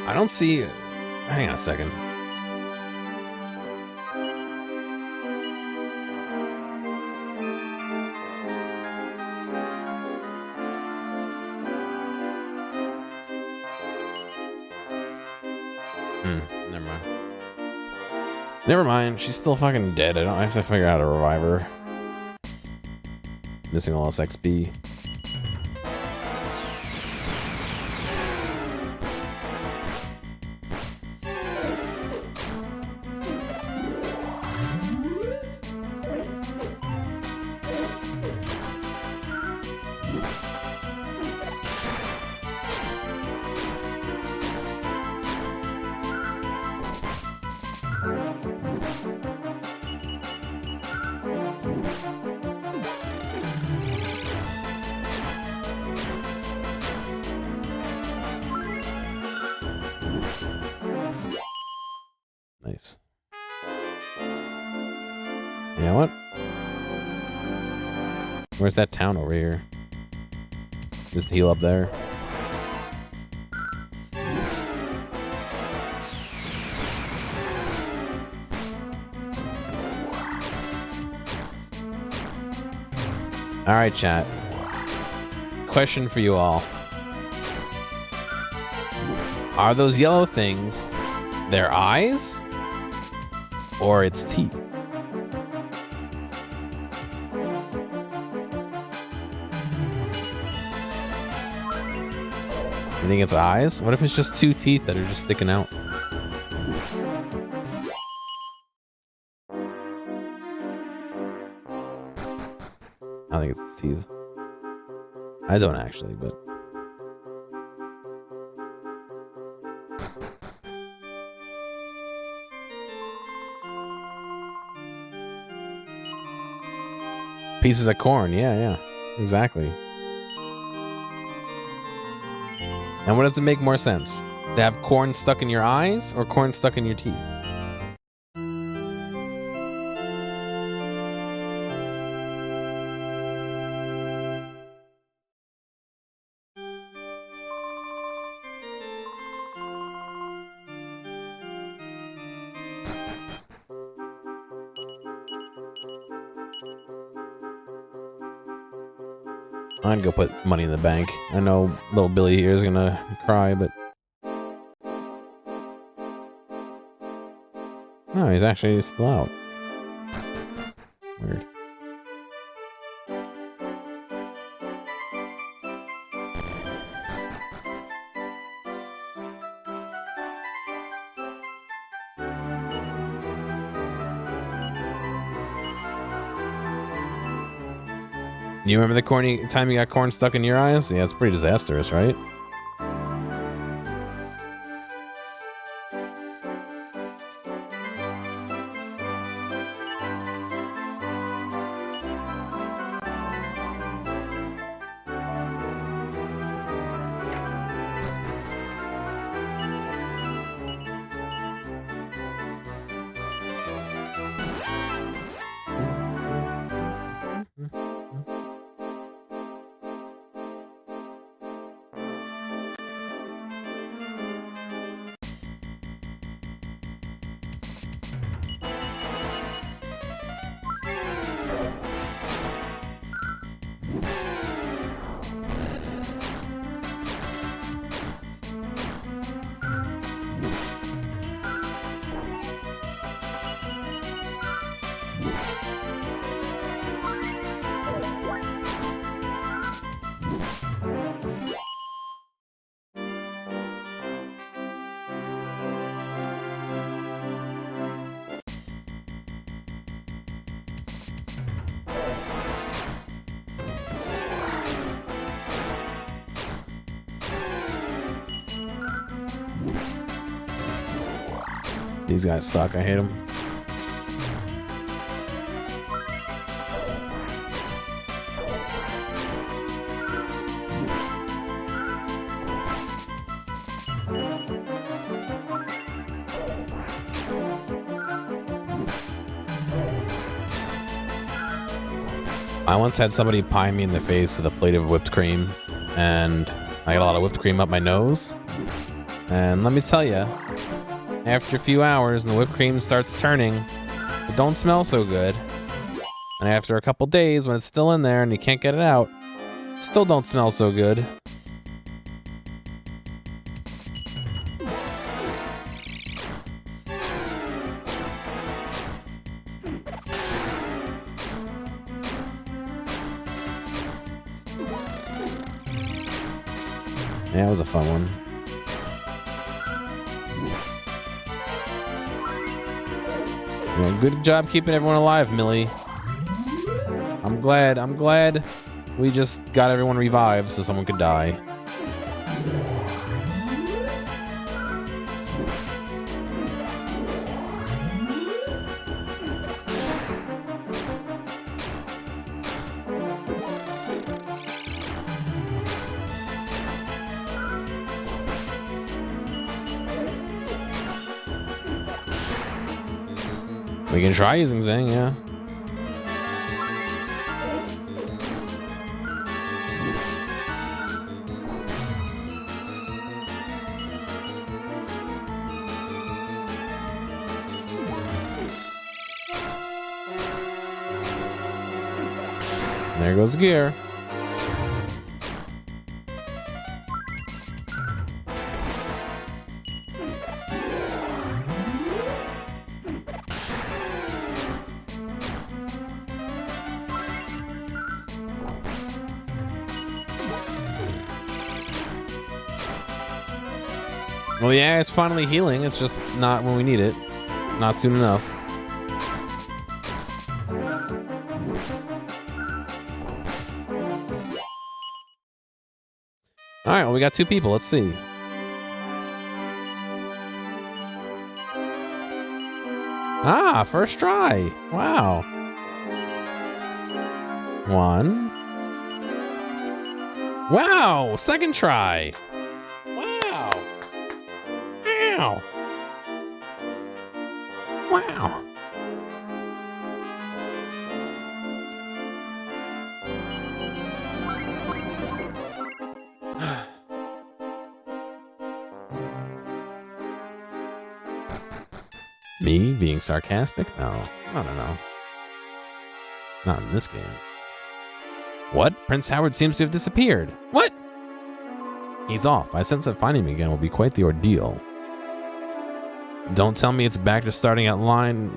I don't see... Hang on a second. Never mind, she's still fucking dead. I have to figure out how to revive her. Missing all this XP. know what? Where's that town over here? Just heal up there. All right, chat. Question for you all. Are those yellow things their eyes or its teeth? You think it's eyes? What if it's just two teeth that are just sticking out? I think it's teeth. I don't actually, but... Pieces of corn, yeah, exactly. And what does it make more sense? To have corn stuck in your eyes or corn stuck in your teeth? I'd go put money in the bank. I know little Billy here is gonna cry, but... No, he's actually still out. Weird. You remember the time you got corn stuck in your eyes? Yeah, it's pretty disastrous, right? These guys suck. I hate them. I once had somebody pie me in the face with a plate of whipped cream, and I got a lot of whipped cream up my nose. And let me tell you, after a few hours and the whipped cream starts turning, it don't smell so good. And after a couple days, when it's still in there and you can't get it out, still don't smell so good. Yeah, it was a fun one. Yeah, good job keeping everyone alive, Millie. I'm glad we just got everyone revived so someone could die. We can try using Zing, yeah. There goes gear. Well, yeah, it's finally healing. It's just not when we need it. Not soon enough. All right, well, we got 2 people. Let's see. Ah, first try. Wow. 1. Wow, second try. Wow. Wow. Wow. Me being sarcastic? No, I don't know. Not in this game. What? Prince Howard seems to have disappeared. What? He's off. I sense that finding him again will be quite the ordeal. Don't tell me it's back to starting at line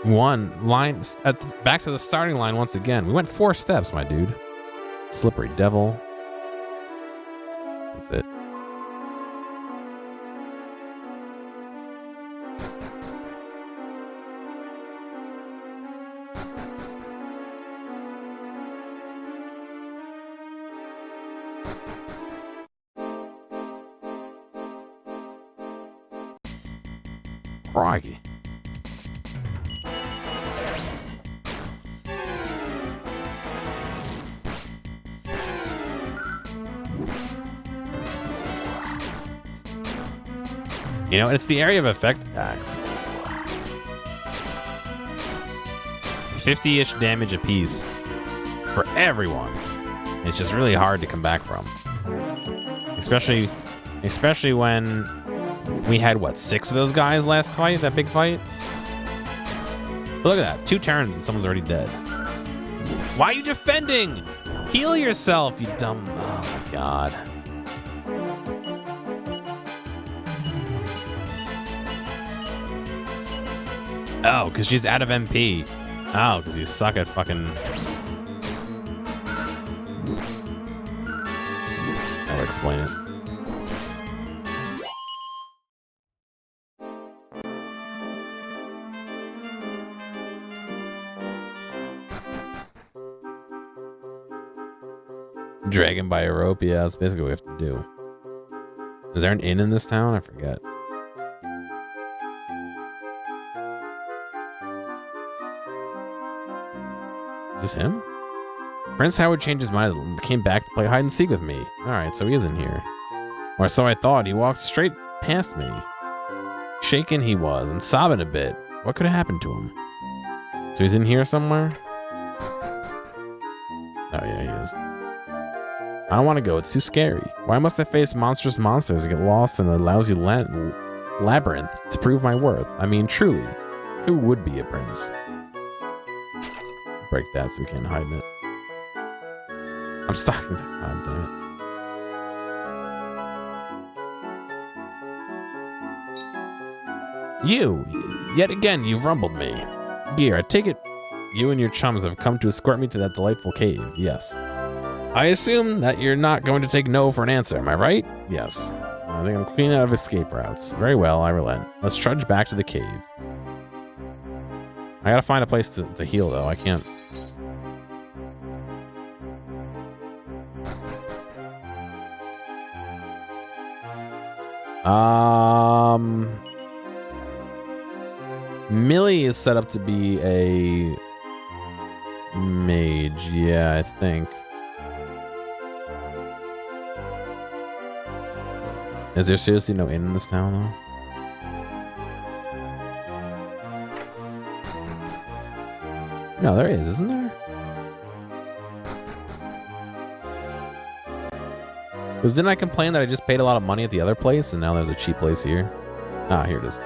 1. Back to the starting line once again. We went 4 steps, my dude. Slippery devil. That's it. Crikey. You know, it's the area of effect attacks. 50-ish damage apiece for everyone. It's just really hard to come back from. Especially when we had, what, 6 of those guys last fight? That big fight? But look at that. 2 turns and someone's already dead. Why are you defending? Heal yourself, you dumb... Oh, my God. Oh, because she's out of MP. Oh, because you suck at fucking... I'll explain it. Dragon by a rope, yeah, that's basically what we have to do. Is there an inn in this town? I forget. Is this him? Prince Howard changed his mind and came back to play hide and seek with me. Alright, so he isn't here. Or so I thought. He walked straight past me. Shaken he was, and sobbing a bit. What could have happened to him? So he's in here somewhere? Oh yeah, he is. I don't want to go. It's too scary. Why must I face monstrous monsters and get lost in a lousy labyrinth to prove my worth? I mean, truly, who would be a prince? Break that so we can't hide in it. I'm stuck. God damn it. You! Yet again, you've rumbled me. Gear, I take it you and your chums have come to escort me to that delightful cave. Yes. I assume that you're not going to take no for an answer, am I right? Yes. I think I'm clean out of escape routes. Very well, I relent. Let's trudge back to the cave. I gotta find a place to heal, though. I can't... Millie is set up to be a... mage. Yeah, I think. Is there seriously no inn in this town, though? No, there is, isn't there? Because didn't I complain that I just paid a lot of money at the other place, and now there's a cheap place here? Ah, here it is.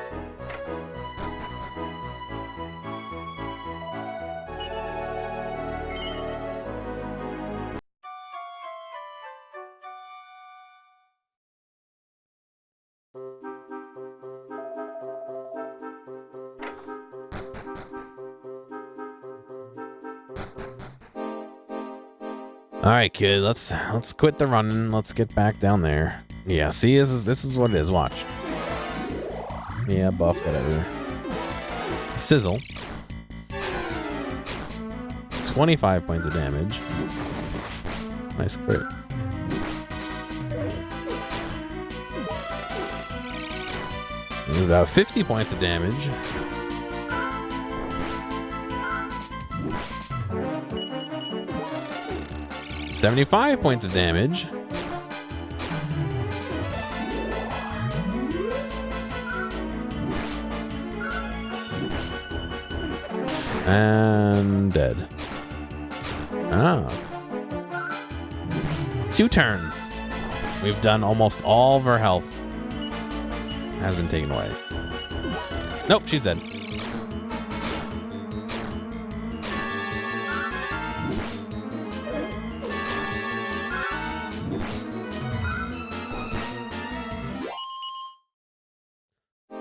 All right, kid. Let's quit the running. Let's get back down there. Yeah. See, this is what it is. Watch. Yeah, buff, whatever. Sizzle. 25 points of damage. Nice crit. About 50 points of damage. $75 points of damage. And dead. Ah. 2 turns. We've done almost all of her health. Has been taken away. Nope, she's dead.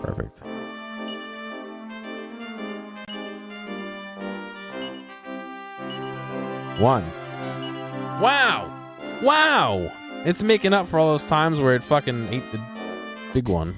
Perfect. One. Wow! Wow! It's making up for all those times where it fucking ate the big one.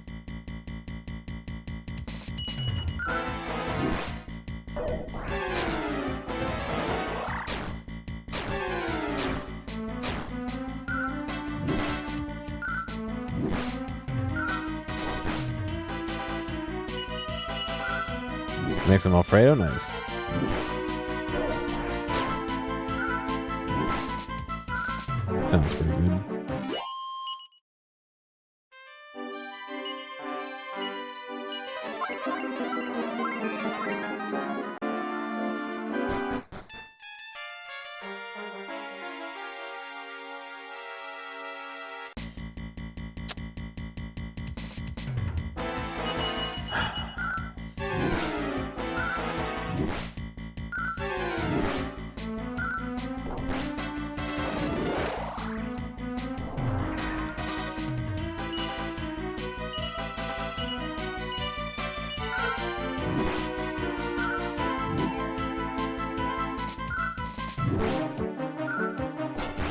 Make some Alfredo, nice. Sounds pretty good.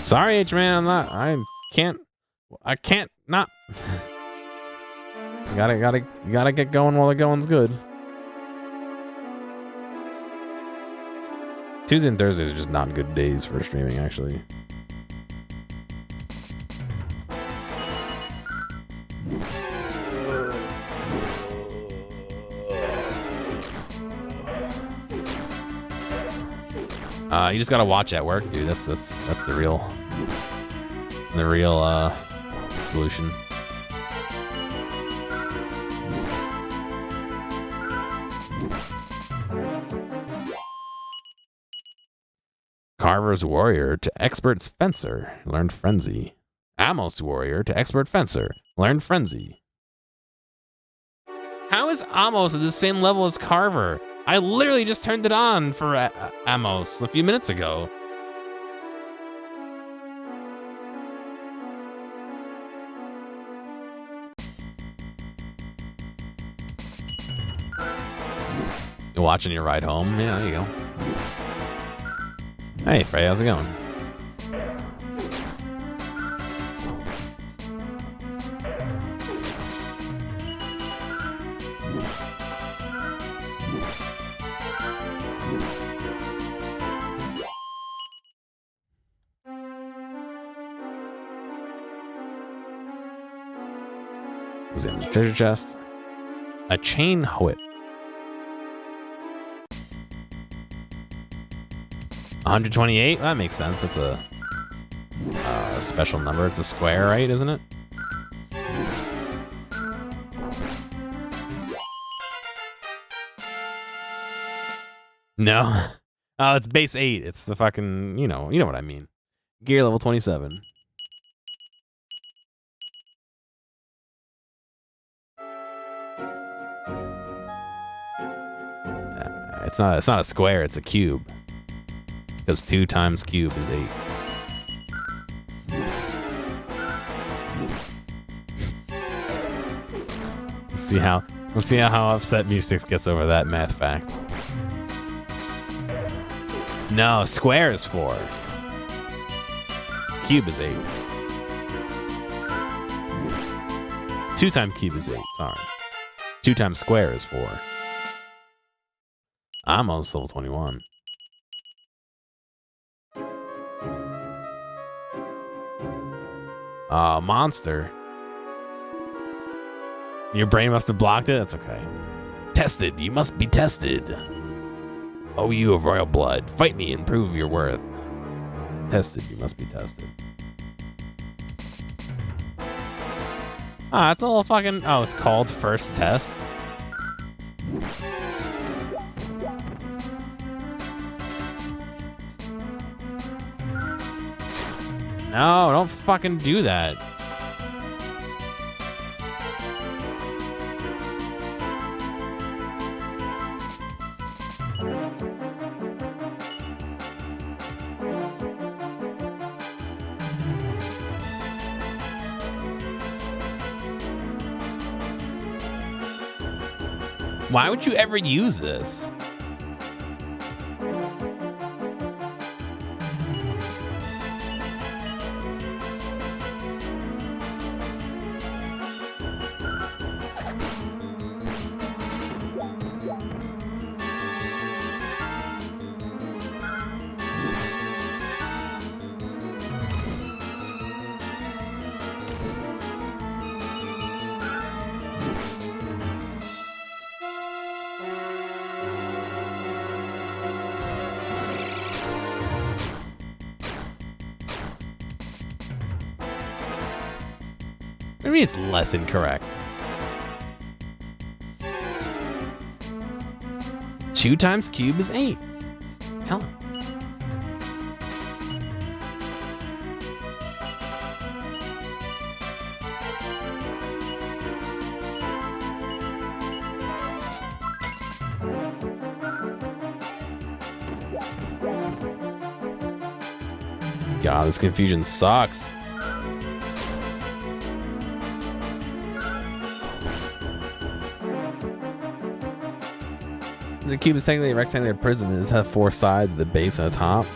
Sorry, H-Man, I can't not. You gotta get going while the going's good. Tuesday and Thursdays are just not good days for streaming, actually. You just gotta watch at work, dude. That's the real solution. Carver's warrior to expert's fencer, learned frenzy. Amos warrior to expert fencer, learned frenzy. How is Amos at the same level as Carver? I literally just turned it on for Amos a few minutes ago. You watching your ride home? Yeah, there you go. Hey, Frey, how's it going? Examine the treasure chest. A chain whip. 128? That makes sense. It's a special number. It's a square, right? Isn't it? No. Oh, it's base 8. It's the fucking, you know what I mean. Gear level 27. It's not a square, it's a cube. Because 2 times cube is 8. Let's see how upset Music gets over that math fact. No, square is 4. cube is 8. 2 times cube is 8. Sorry. 2 times square is 4. I'm almost level 21. Monster. Your brain must have blocked it? That's okay. Tested. You must be tested. Oh, you of royal blood. Fight me and prove your worth. Tested. You must be tested. Ah, it's a little fucking... Oh, it's called first test? No, don't fucking do that. Why would you ever use this? I mean, it's less incorrect. 2 times cube is 8. Tell him. God, this confusion sucks. The cube is technically a rectangular prism. It does have 4 sides, the base and the top.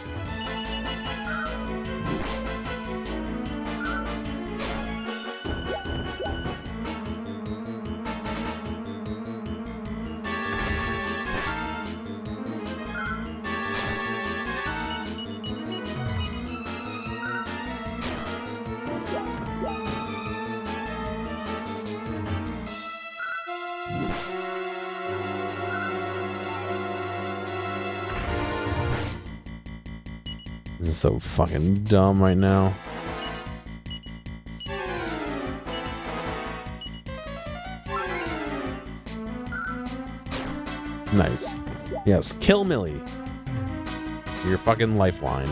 This is so fucking dumb right now. Nice. Yes, kill Millie. Your fucking lifeline.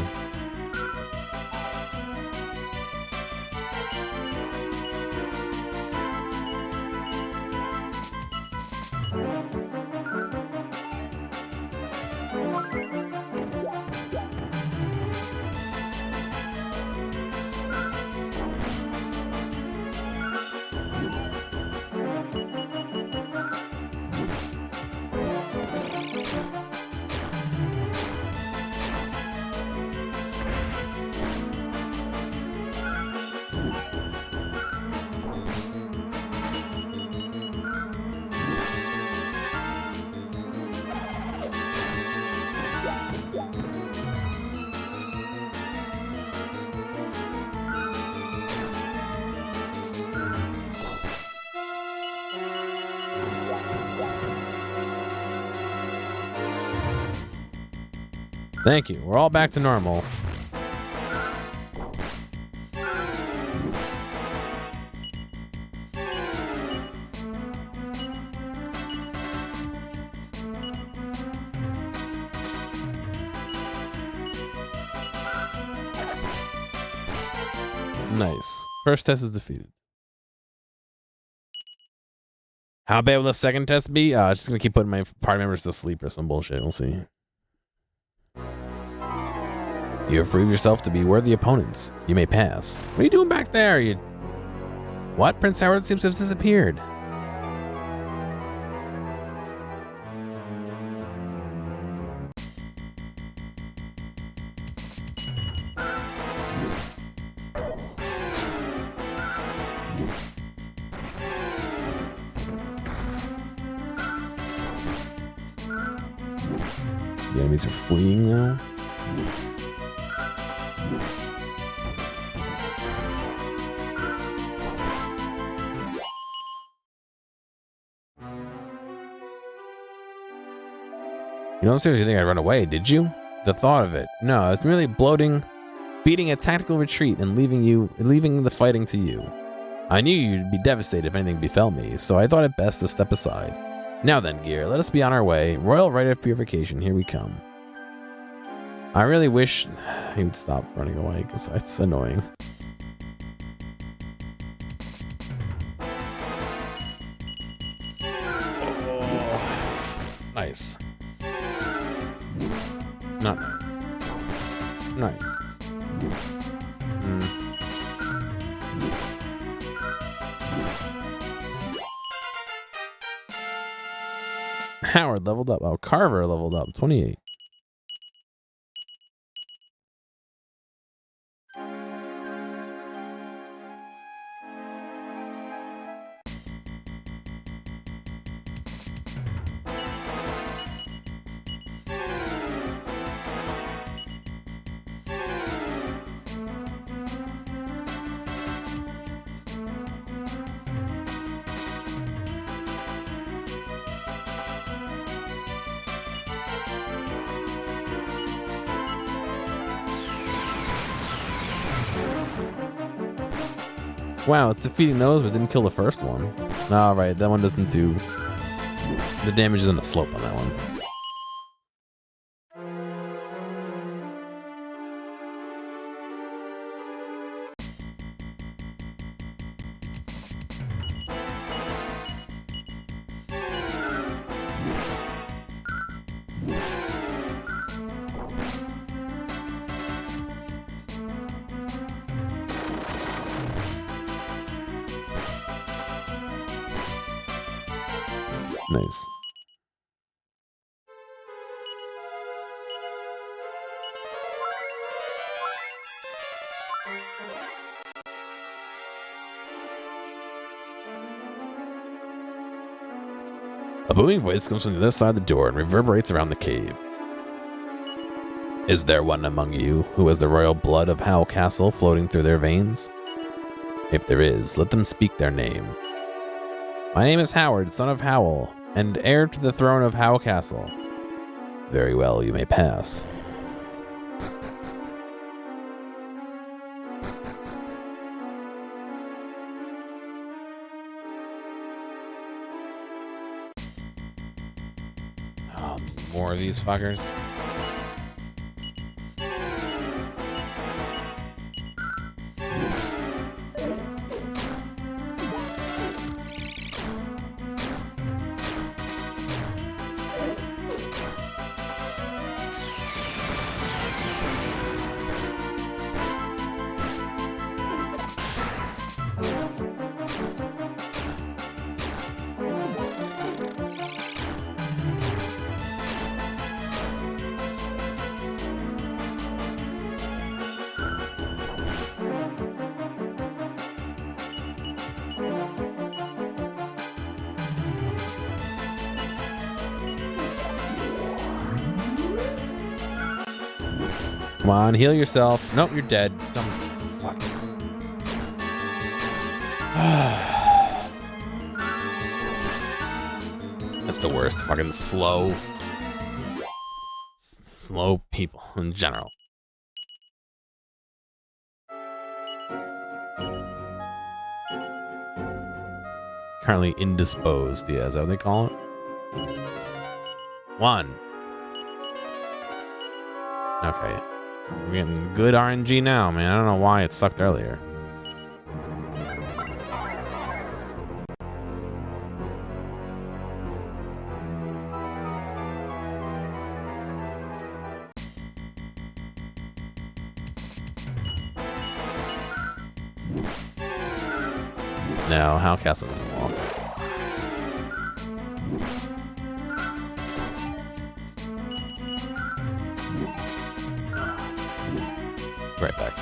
Thank you. We're all back to normal. Nice. First test is defeated. How bad will the second test be? Just gonna keep putting my party members to sleep or some bullshit. We'll see. You have proved yourself to be worthy opponents. You may pass. What are you doing back there? You... What? Prince Howard seems to have disappeared. The enemies are fleeing now. You don't seriously think I'd run away, did you? The thought of it. No, I was merely beating a tactical retreat and leaving the fighting to you. I knew you'd be devastated if anything befell me, so I thought it best to step aside. Now then, Gear, let us be on our way. Royal Rite of Purification, here we come. I really wish he would stop running away, because that's annoying. Oh, nice. Not nice. Nice. Howard leveled up. Oh, Carver leveled up. 28. Wow, it's defeating those, but didn't kill the first one. All right, that one doesn't do... The damage isn't a slope on that one. Nice. A booming voice comes from the other side of the door and reverberates around the cave. Is there one among you who has the royal blood of Howl Castle floating through their veins? If there is, let them speak their name. My name is Howard, son of Howl, and heir to the throne of Howl Castle. Very well, you may pass. Oh, more of these fuckers. Come on, heal yourself. Nope, you're dead. Dumb fuck. That's the worst. Fucking slow people in general. Currently indisposed, yeah, is that what they call it? One. Okay. We're getting good RNG now, man. I don't know why it sucked earlier. No, Howl Castle doesn't walk. Right back.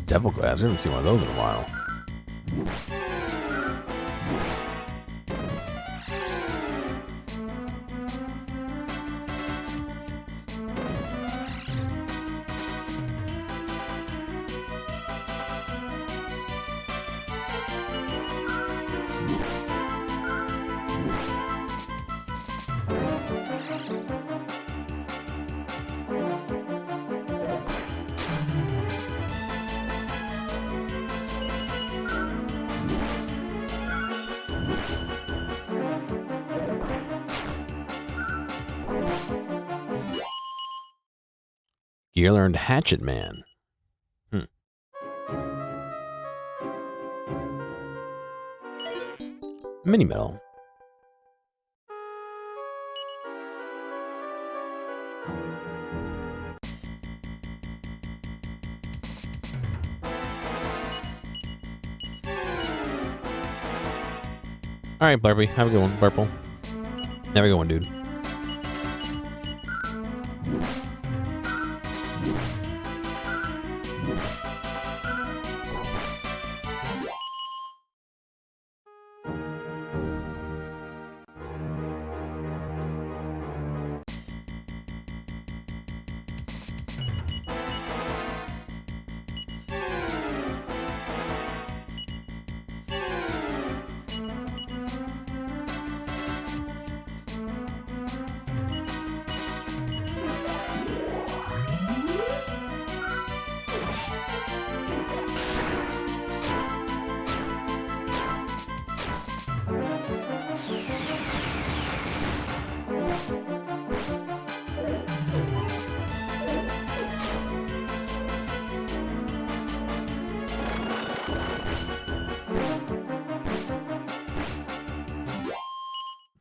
devil glass. I haven't seen one of those in a while. Gear learned Hatchet Man. Mini metal. All right, Barbie, have a good one, Purple. Have a good one, dude.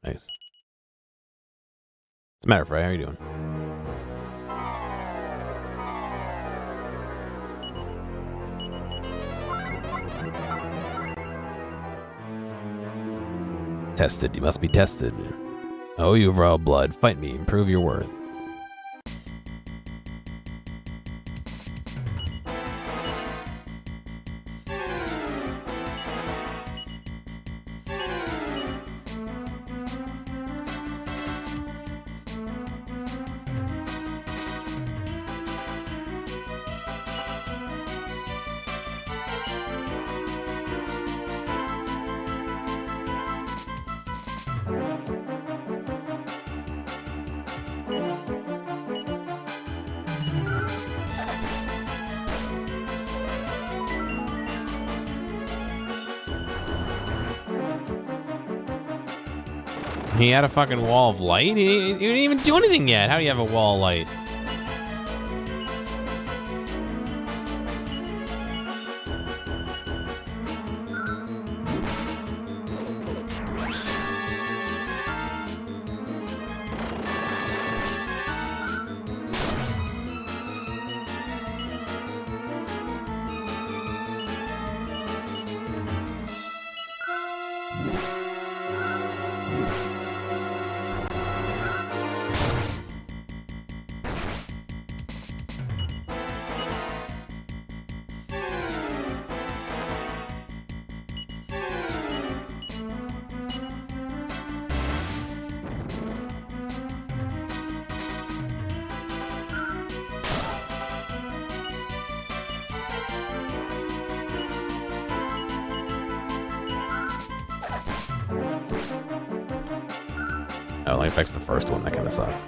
Nice. What's the matter, Frey? How are you doing? Tested. You must be tested. Oh, you have royal blood. Fight me. Improve your worth. He had a fucking wall of light? He didn't even do anything yet. How do you have a wall of light? Oh, it only affects the first one. That kind of sucks.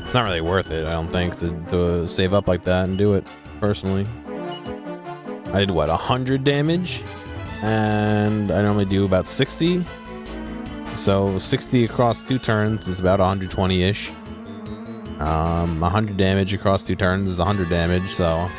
It's not really worth it, I don't think, to save up like that and do it, personally. I did, what, 100 damage? And I normally do about 60. So 60 across 2 turns is about 120-ish. 100 damage across 2 turns is 100 damage, so...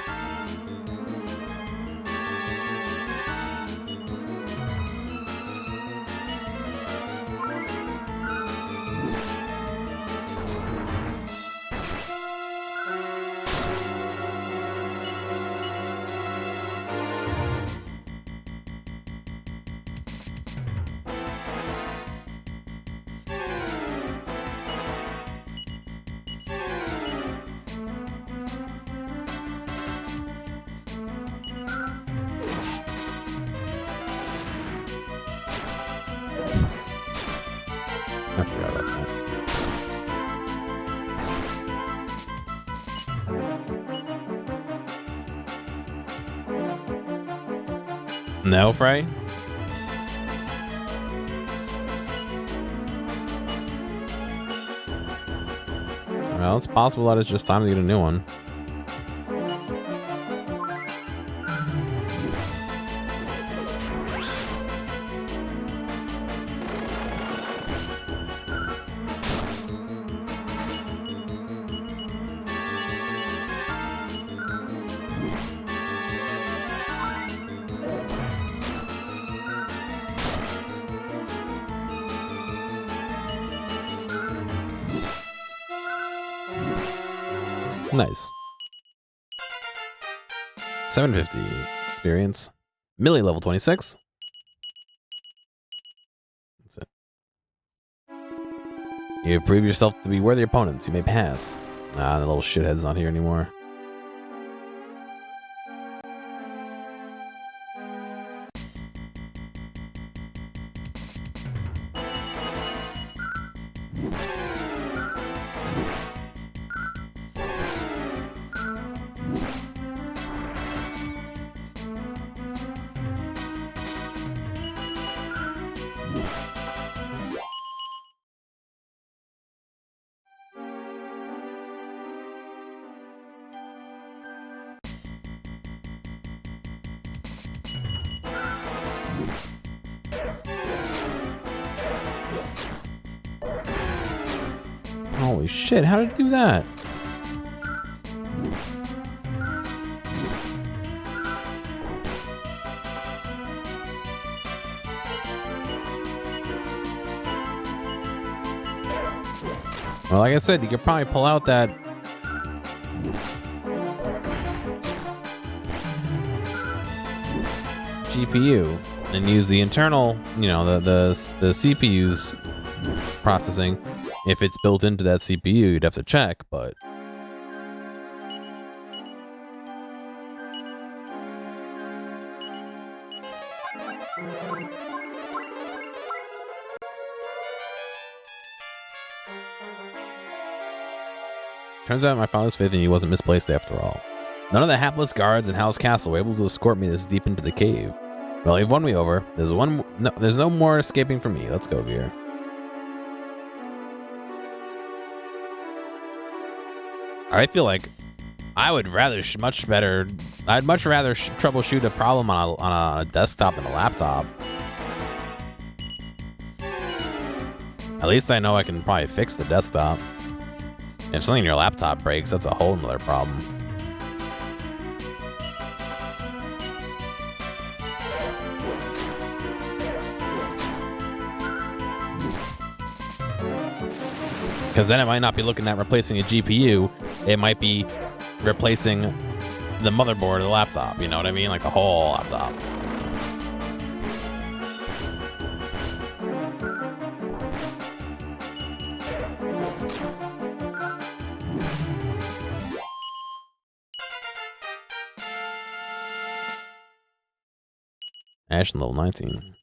No, Frey? Well, it's possible that it's just time to get a new one. Nice. 750 experience. Millie level 26. That's it. You have proved yourself to be worthy opponents. You may pass. Ah, the little shithead's not here anymore. Holy shit, how did it do that? Well, like I said, you could probably pull out that GPU and use the internal, you know, the CPU's processing. If it's built into that CPU, you'd have to check, but turns out my father's faith in you wasn't misplaced after all. None of the hapless guards in House Castle were able to escort me this deep into the cave. Well, you've won me over. There's no more escaping from me. Let's go, Gear. I feel like I would rather I'd much rather troubleshoot a problem on a desktop than a laptop. At least I know I can probably fix the desktop. If something in your laptop breaks, that's a whole nother problem. Because then it might not be looking at replacing a GPU. It might be replacing the motherboard of the laptop. You know what I mean? Like the whole laptop. Ashen level 19.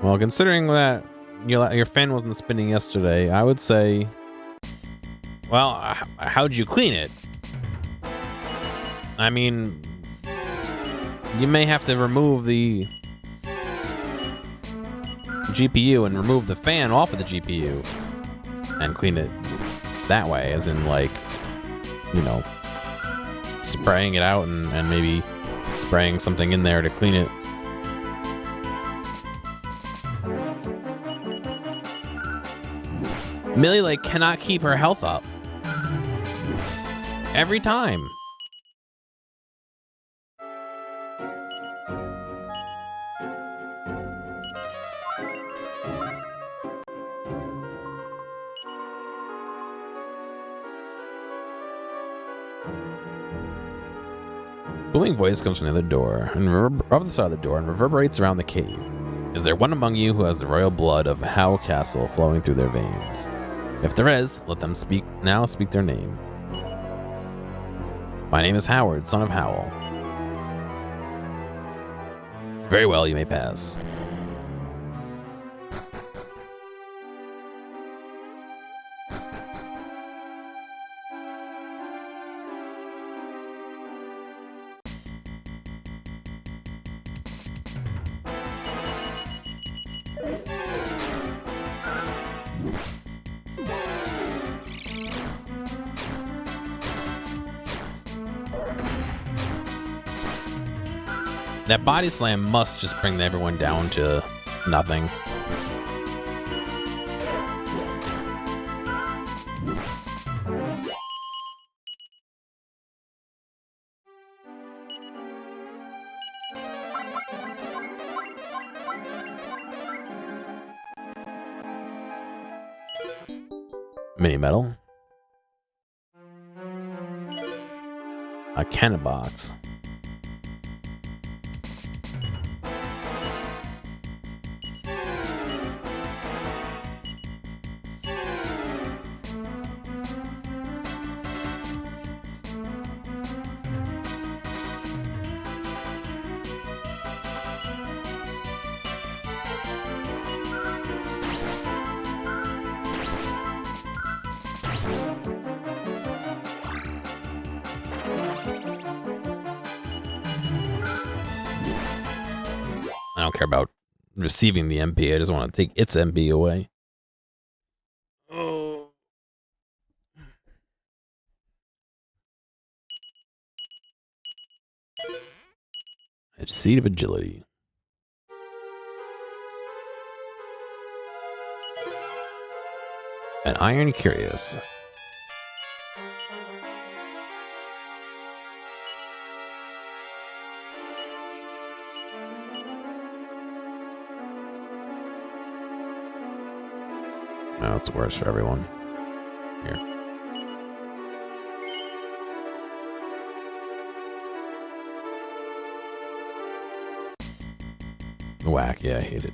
Well, considering that your fan wasn't spinning yesterday, I would say, well, how'd you clean it? I mean, you may have to remove the GPU and remove the fan off of the GPU and clean it that way, as in, like, you know, spraying it out and maybe spraying something in there to clean it. Millie, like, cannot keep her health up. Every time. Booming voice comes from the other door, and off the side of the door, and reverberates around the cave. Is there one among you who has the royal blood of Howe Castle flowing through their veins? If there is, let them speak their name. My name is Howard, son of Howell. Very well, you may pass. That body slam must just bring everyone down to nothing. Mini metal. A cannon box. I don't care about receiving the MP. I just want to take its MP away. Oh. It's Seed of Agility. An Iron Curious. No, it's worse for everyone. Here. Whack, yeah, I hate it.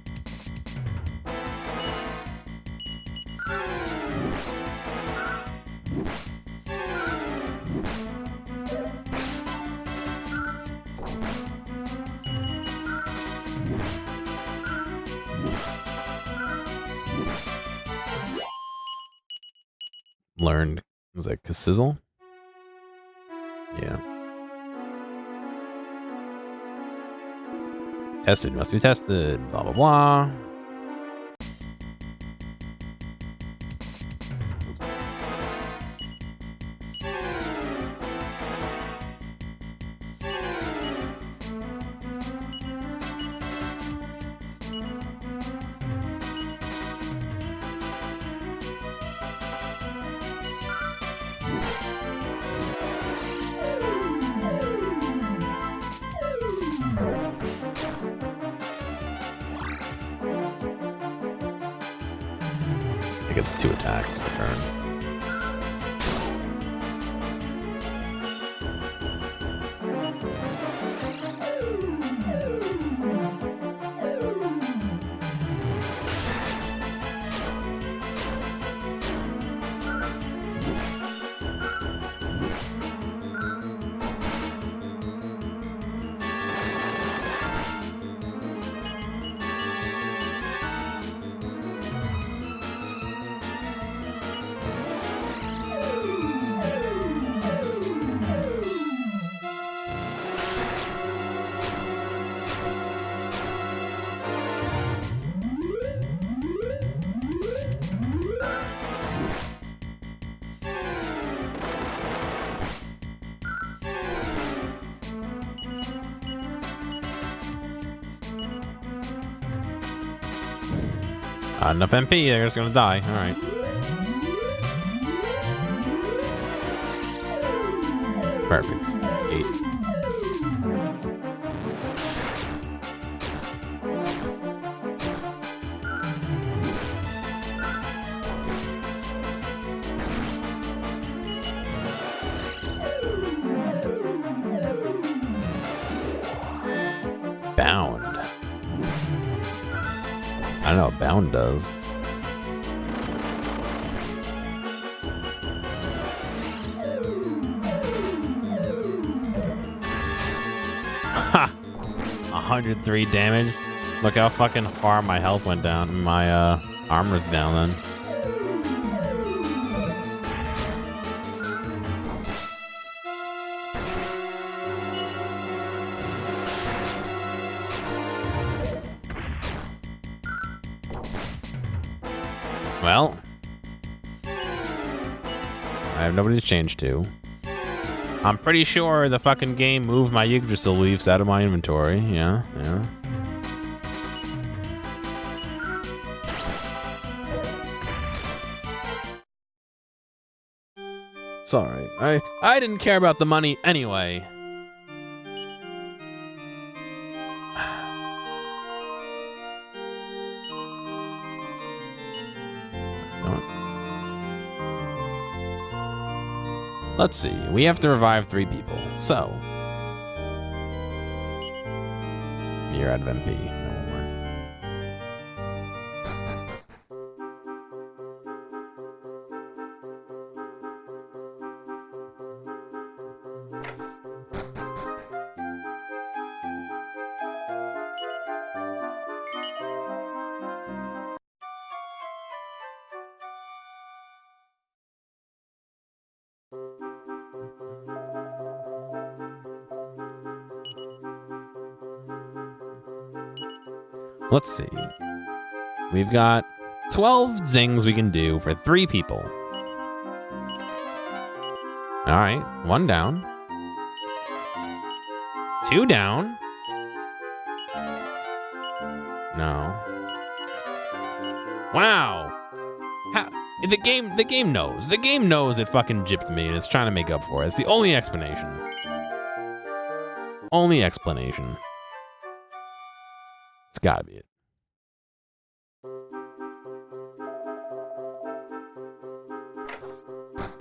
Learned, was that Sizzle? Yeah. Tested, must be tested, blah, blah, blah. Gets 2 attacks per turn. Enough MP, they're just gonna die. Alright. Perfect. 8. Bound. I don't know what bound does. Ha! 103 damage. Look how fucking far my health went down. My armor's down then. Well, I have nobody to change to. I'm pretty sure the fucking game moved my Yggdrasil leaves out of my inventory. Yeah. Sorry, I didn't care about the money anyway. Let's see. We have to revive 3 people. So, you're out of MP. That won't work. Let's see. We've got 12 zings we can do for 3 people. All right, 1 down. 2 down. No. Wow. How, the game knows. The game knows it fucking gypped me and it's trying to make up for it. It's the only explanation. Only explanation. It's gotta be it.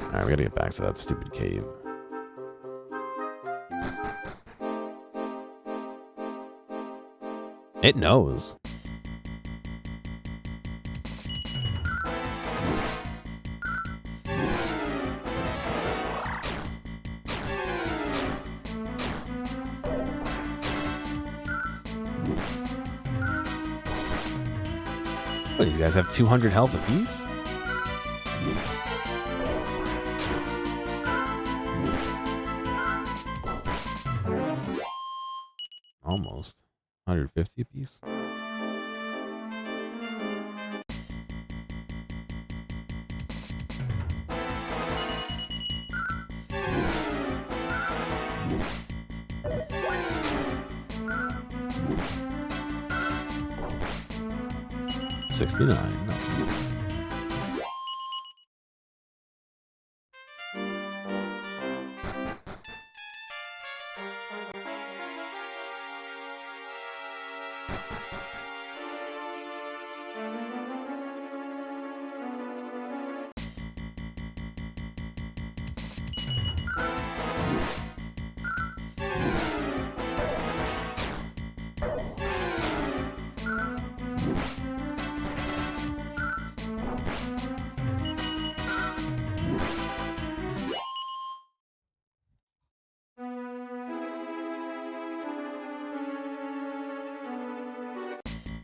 Alright, we gotta get back to that stupid cave. It knows. What, these guys have 200 health apiece? Almost. 150 apiece. $69.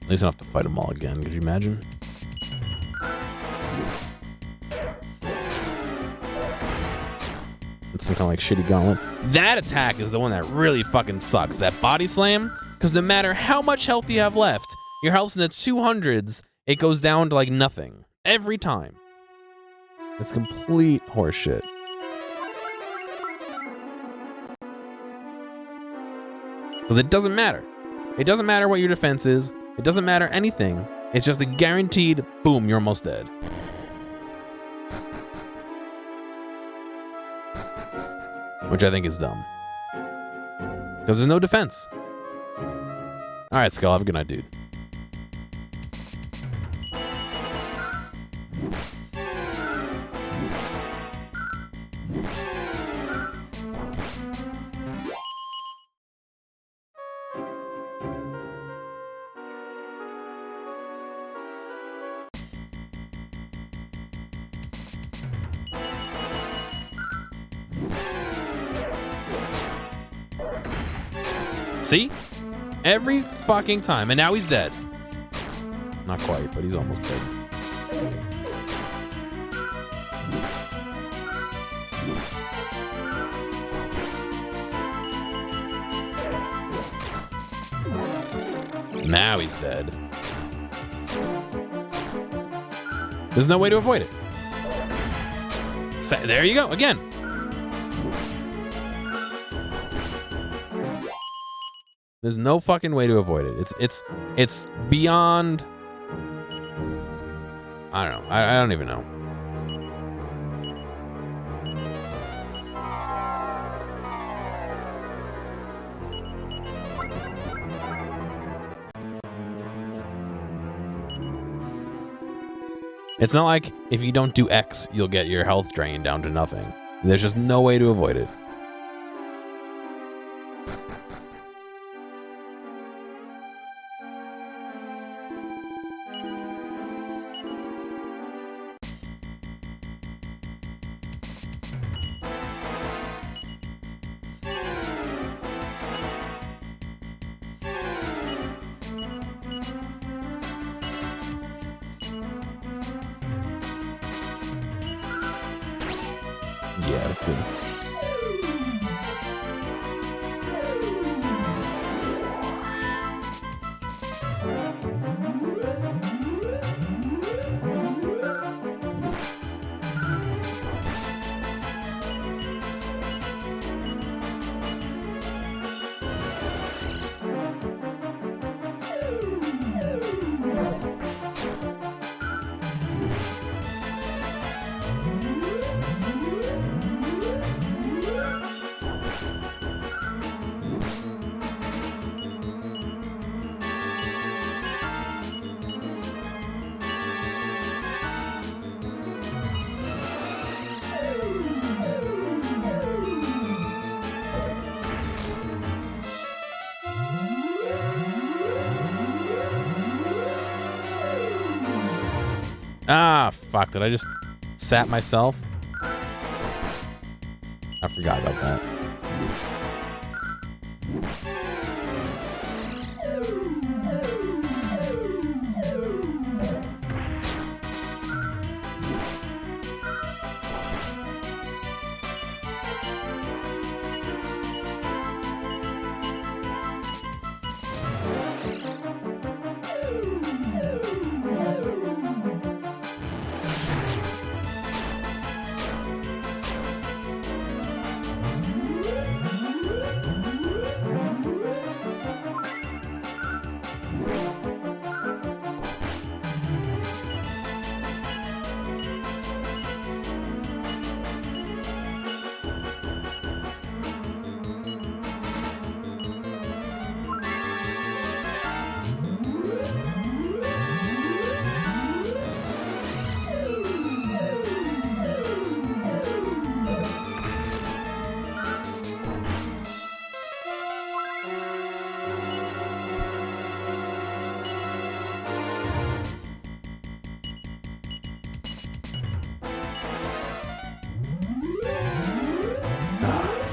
At least I don't have to fight them all again. Could you imagine? It's some kind of like shitty gauntlet. That attack is the one that really fucking sucks. That body slam, because no matter how much health you have left, your health's in the 200s, it goes down to like nothing every time. It's complete horseshit. Because it doesn't matter. It doesn't matter what your defense is. It doesn't matter anything. It's just a guaranteed, boom, you're almost dead. Which I think is dumb. Because there's no defense. Alright, Skull, have a good night, dude. See? Every fucking time. And now he's dead. Not quite, but he's almost dead. Now he's dead. There's no way to avoid it. So, there you go, again. There's no fucking way to avoid it. It's beyond. I don't know. I don't even know. It's not like if you don't do X, you'll get your health drained down to nothing. There's just no way to avoid it. Yeah, cool. Ah, fuck. Did I just sap myself? I forgot about that.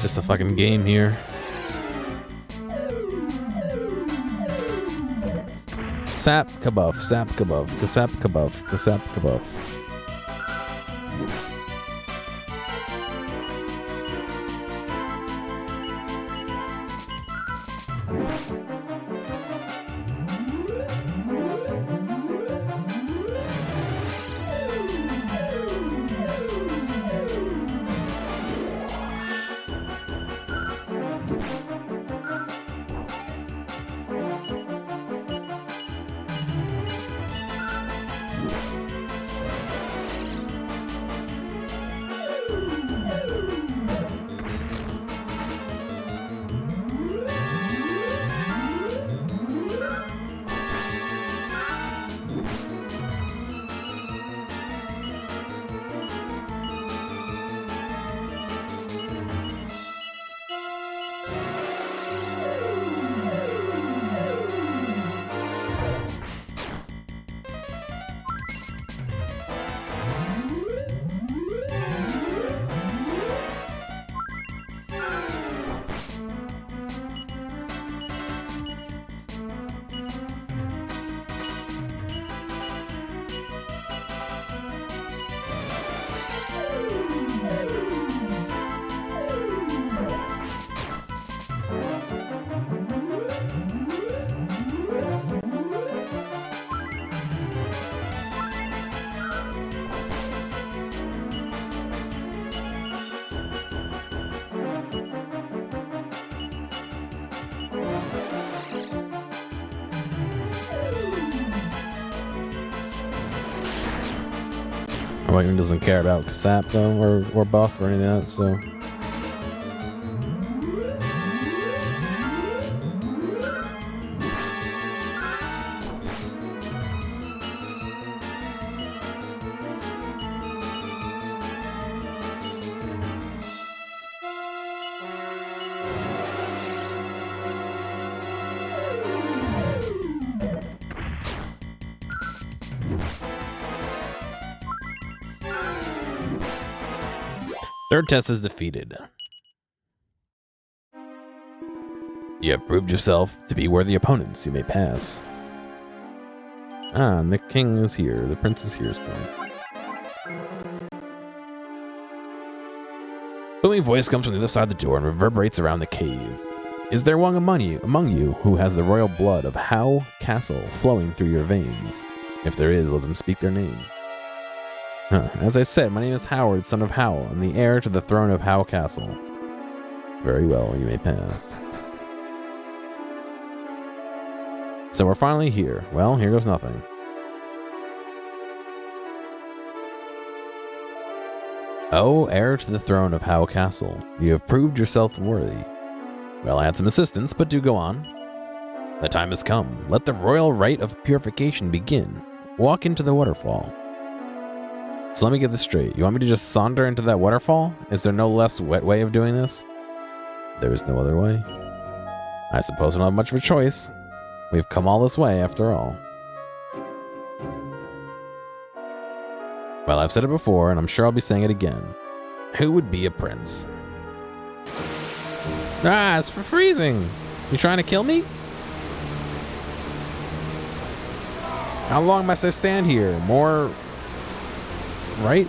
Just a fucking game here. Sap kabuff, sap kabuff, kasap kabuff, kasap kabuff. Awakening doesn't care about sap though, or buff or anything like that, so. Third test is defeated. You have proved yourself to be worthy opponents. You may pass. Ah, and the king is here. The prince is here still. Booming voice comes from the other side of the door and reverberates around the cave. Is there one among you who has the royal blood of Howe Castle flowing through your veins? If there is, let them speak their name. As I said, my name is Howard, son of Howe, and the heir to the throne of Howe Castle. Very well, you may pass. So we're finally here. Well, here goes nothing. Oh, heir to the throne of Howe Castle, you have proved yourself worthy. Well, I had some assistance, but do go on. The time has come. Let the royal rite of purification begin. Walk into the waterfall. So let me get this straight. You want me to just saunter into that waterfall? Is there no less wet way of doing this? There is no other way. I suppose we don't have much of a choice. We've come all this way after all. Well, I've said it before, and I'm sure I'll be saying it again. Who would be a prince? Ah, it's for freezing. You trying to kill me? How long must I stand here? More... right?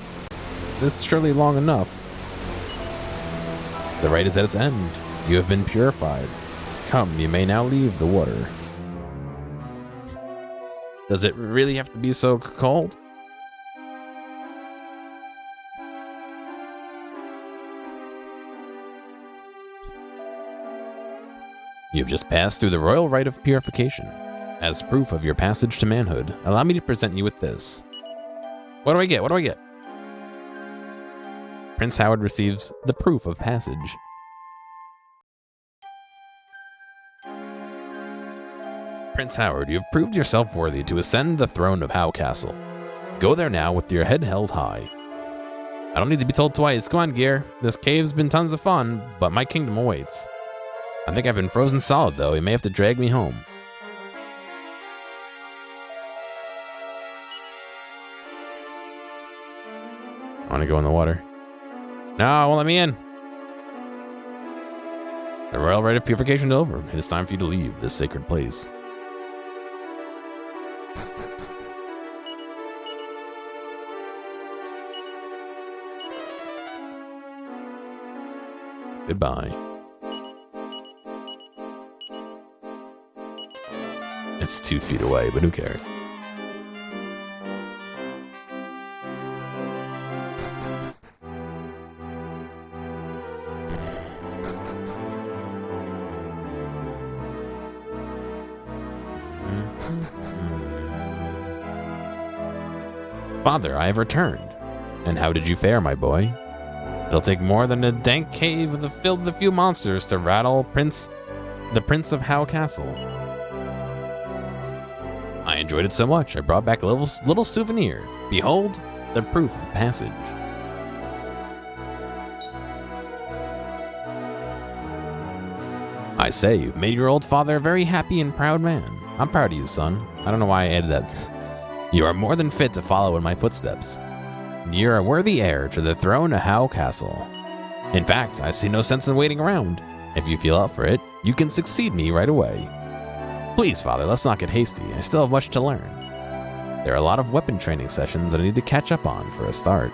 This is surely long enough. The rite is at its end. You have been purified. Come, you may now leave the water. Does it really have to be so cold? You've just passed through the royal rite of purification. As proof of your passage to manhood, allow me to present you with this. What do I get? What do I get? Prince Howard receives the proof of passage. Prince Howard, you have proved yourself worthy to ascend the throne of Howe Castle. Go there now with your head held high. I don't need to be told twice. Come on, Gear. This cave's been tons of fun, but my kingdom awaits. I think I've been frozen solid, though. You may have to drag me home. I want to go in the water. No, won't let me in. The royal rite of purification is over. It is time for you to leave this sacred place. Goodbye. It's 2 feet away, but who cares? Father, I have returned. And how did you fare, my boy? It'll take more than a dank cave filled with a few monsters to rattle the Prince of Howe Castle. I enjoyed it so much, I brought back a little souvenir. Behold, the proof of passage. I say, you've made your old father a very happy and proud man. I'm proud of you, son. I don't know why I added that. You are more than fit to follow in my footsteps. You're a worthy heir to the throne of Howe Castle. In fact, I see no sense in waiting around. If you feel up for it, you can succeed me right away. Please, Father, let's not get hasty. I still have much to learn. There are a lot of weapon training sessions that I need to catch up on for a start.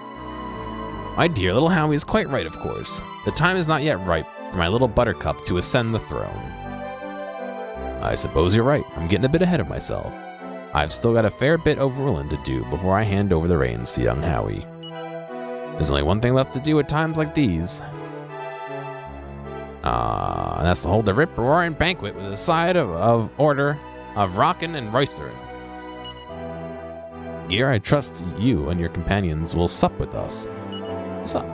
My dear little Howie is quite right, of course. The time is not yet ripe for my little buttercup to ascend the throne. I suppose you're right. I'm getting a bit ahead of myself. I've still got a fair bit of ruling to do before I hand over the reins to young Howie. There's only one thing left to do at times like these. And that's to hold a rip-roaring banquet with a side of order of rockin' and roistering. Gear, I trust you and your companions will sup with us. Sup?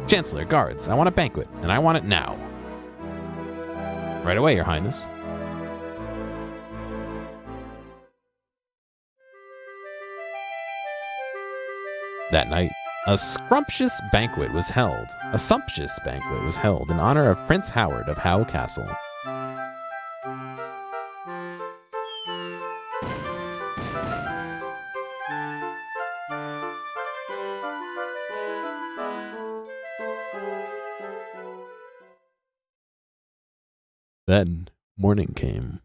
Chancellor, guards, I want a banquet, and I want it now. Right away, Your Highness. That night, a sumptuous banquet was held in honor of Prince Howard of Howe Castle. Then morning came.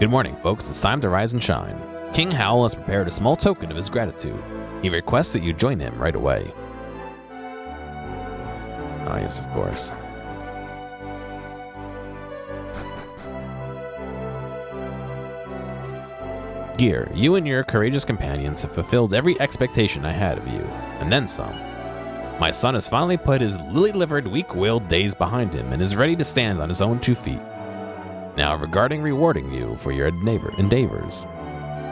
Good morning, folks. It's time to rise and shine. King Howl has prepared a small token of his gratitude. He requests that you join him right away. Oh, yes, of course. Gear, you and your courageous companions have fulfilled every expectation I had of you, and then some. My son has finally put his lily-livered, weak-willed days behind him and is ready to stand on his own 2 feet. Now, regarding rewarding you for your endeavors,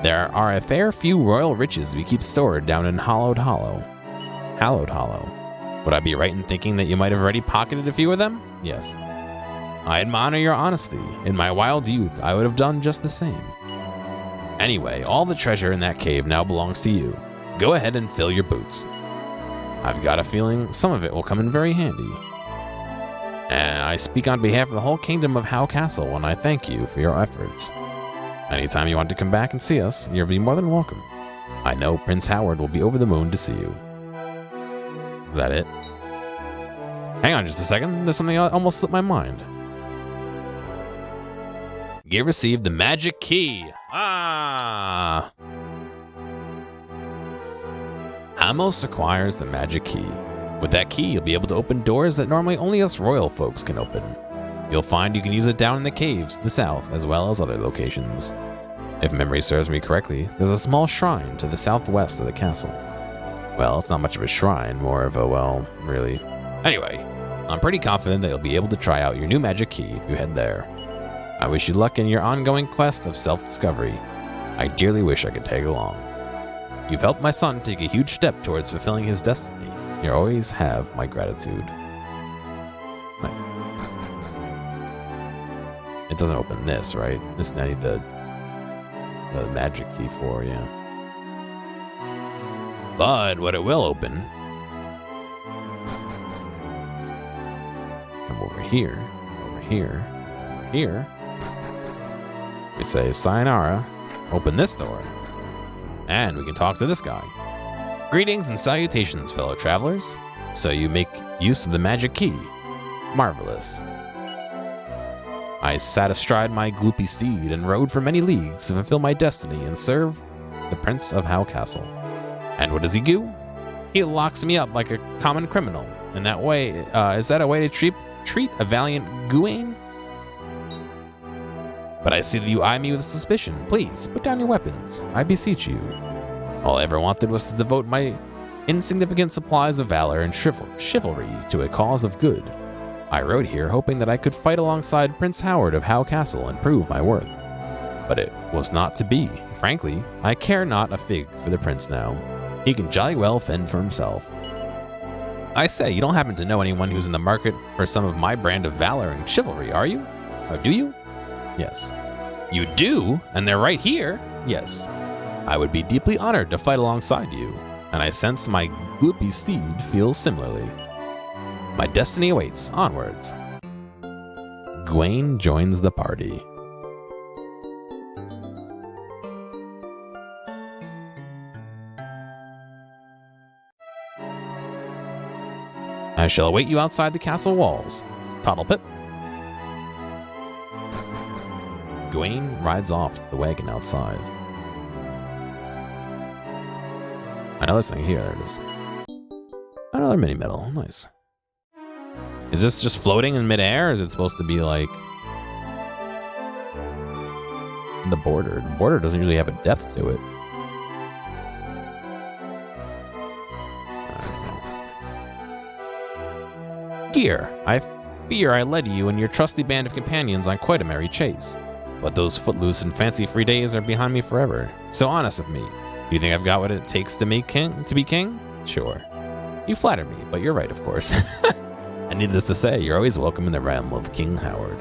there are a fair few royal riches we keep stored down in Hallowed Hollow. Would I be right in thinking that you might have already pocketed a few of them? Yes. I admire your honesty. In my wild youth, I would have done just the same. Anyway, all the treasure in that cave now belongs to you. Go ahead and fill your boots. I've got a feeling some of it will come in very handy. And I speak on behalf of the whole kingdom of Howe Castle when I thank you for your efforts. Anytime you want to come back and see us, you'll be more than welcome. I know Prince Howard will be over the moon to see you. Is that it? Hang on just a second, there's something that almost slipped my mind. Gear received the magic key. Amos acquires the magic key. With that key, you'll be able to open doors that normally only us royal folks can open. You'll find you can use it down in the caves, the south, as well as other locations. If memory serves me correctly, there's a small shrine to the southwest of the castle. Well, it's not much of a shrine, more of a, well, really. Anyway, I'm pretty confident that you'll be able to try out your new magic key if you head there. I wish you luck in your ongoing quest of self-discovery. I dearly wish I could tag along. You've helped my son take a huge step towards fulfilling his destiny. You always have my gratitude. Nice. It doesn't open this, right? This I need the magic key for, yeah. But what it will open. Come over here, over here, over here. We say sayonara, open this door, and we can talk to this guy. Greetings and salutations, fellow travelers. So you make use of the magic key. Marvelous. I sat astride my gloopy steed and rode for many leagues to fulfill my destiny and serve the Prince of Howe Castle. And what does he do? He locks me up like a common criminal. In that way, is that a way to treat a valiant Gawain? But I see that you eye me with suspicion. Please, put down your weapons. I beseech you. All I ever wanted was to devote my insignificant supplies of valor and chivalry to a cause of good. I rode here hoping that I could fight alongside Prince Howard of Howe Castle and prove my worth. But it was not to be. Frankly, I care not a fig for the prince now. He can jolly well fend for himself. I say, you don't happen to know anyone who's in the market for some of my brand of valor and chivalry, are you? Oh, do you? Yes. You do? And they're right here? Yes. I would be deeply honored to fight alongside you, and I sense my gloopy steed feels similarly. My destiny awaits. Onwards. Gawain joins the party. I shall await you outside the castle walls. Toddlepip. Gawain rides off to the wagon outside. Another thing here, there it is. Another mini medal, nice. Is this just floating in midair, or is it supposed to be like the border? The border doesn't usually have a depth to it. Gear, I fear I led you and your trusty band of companions on quite a merry chase. But those footloose and fancy-free days are behind me forever. So honest with me, do you think I've got what it takes to be king? Sure. You flatter me, but you're right, of course. And needless to say, you're always welcome in the realm of King Howard.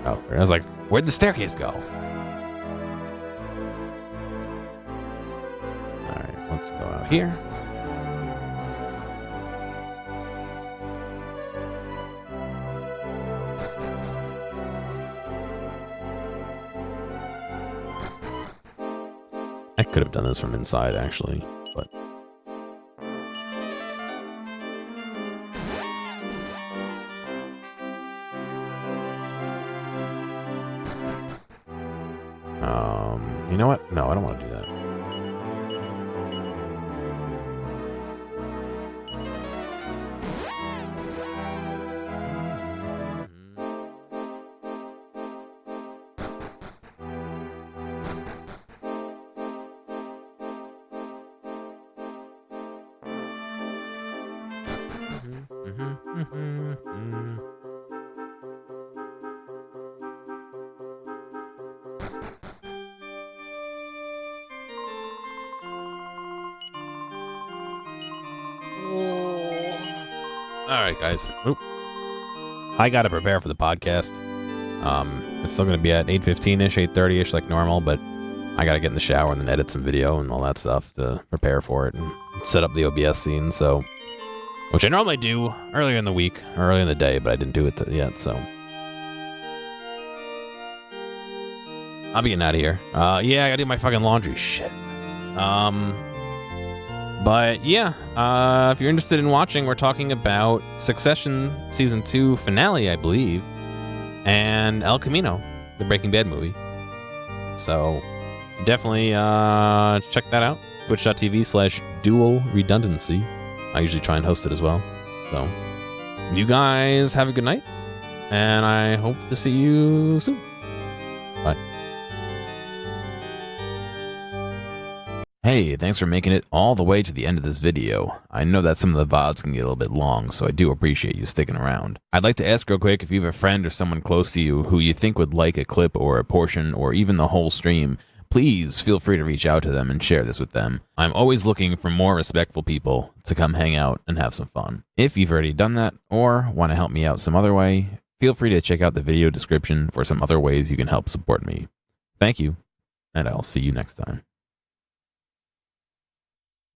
Oh, I was like, where'd the staircase go? Alright, let's go out here. I could have done this from inside, actually, but... you know what? No, I don't want to do that. All right, guys. Oop. I got to prepare for the podcast. It's still going to be at 8:15-ish, 8:30-ish like normal, but I got to get in the shower and then edit some video and all that stuff to prepare for it and set up the OBS scene, so... Which I normally do earlier in the week, or earlier in the day, but I didn't do it yet, so... I'll be getting out of here. Yeah, I got to do my fucking laundry. Shit. But yeah, if you're interested in watching, we're talking about Succession Season 2 finale, I believe, and El Camino, the Breaking Bad movie. So definitely check that out. Twitch.tv/dual redundancy. I usually try and host it as well. So you guys have a good night, and I hope to see you soon. Bye. Hey, thanks for making it all the way to the end of this video. I know that some of the VODs can get a little bit long, so I do appreciate you sticking around. I'd like to ask real quick if you have a friend or someone close to you who you think would like a clip or a portion or even the whole stream, please feel free to reach out to them and share this with them. I'm always looking for more respectful people to come hang out and have some fun. If you've already done that or want to help me out some other way, feel free to check out the video description for some other ways you can help support me. Thank you, and I'll see you next time.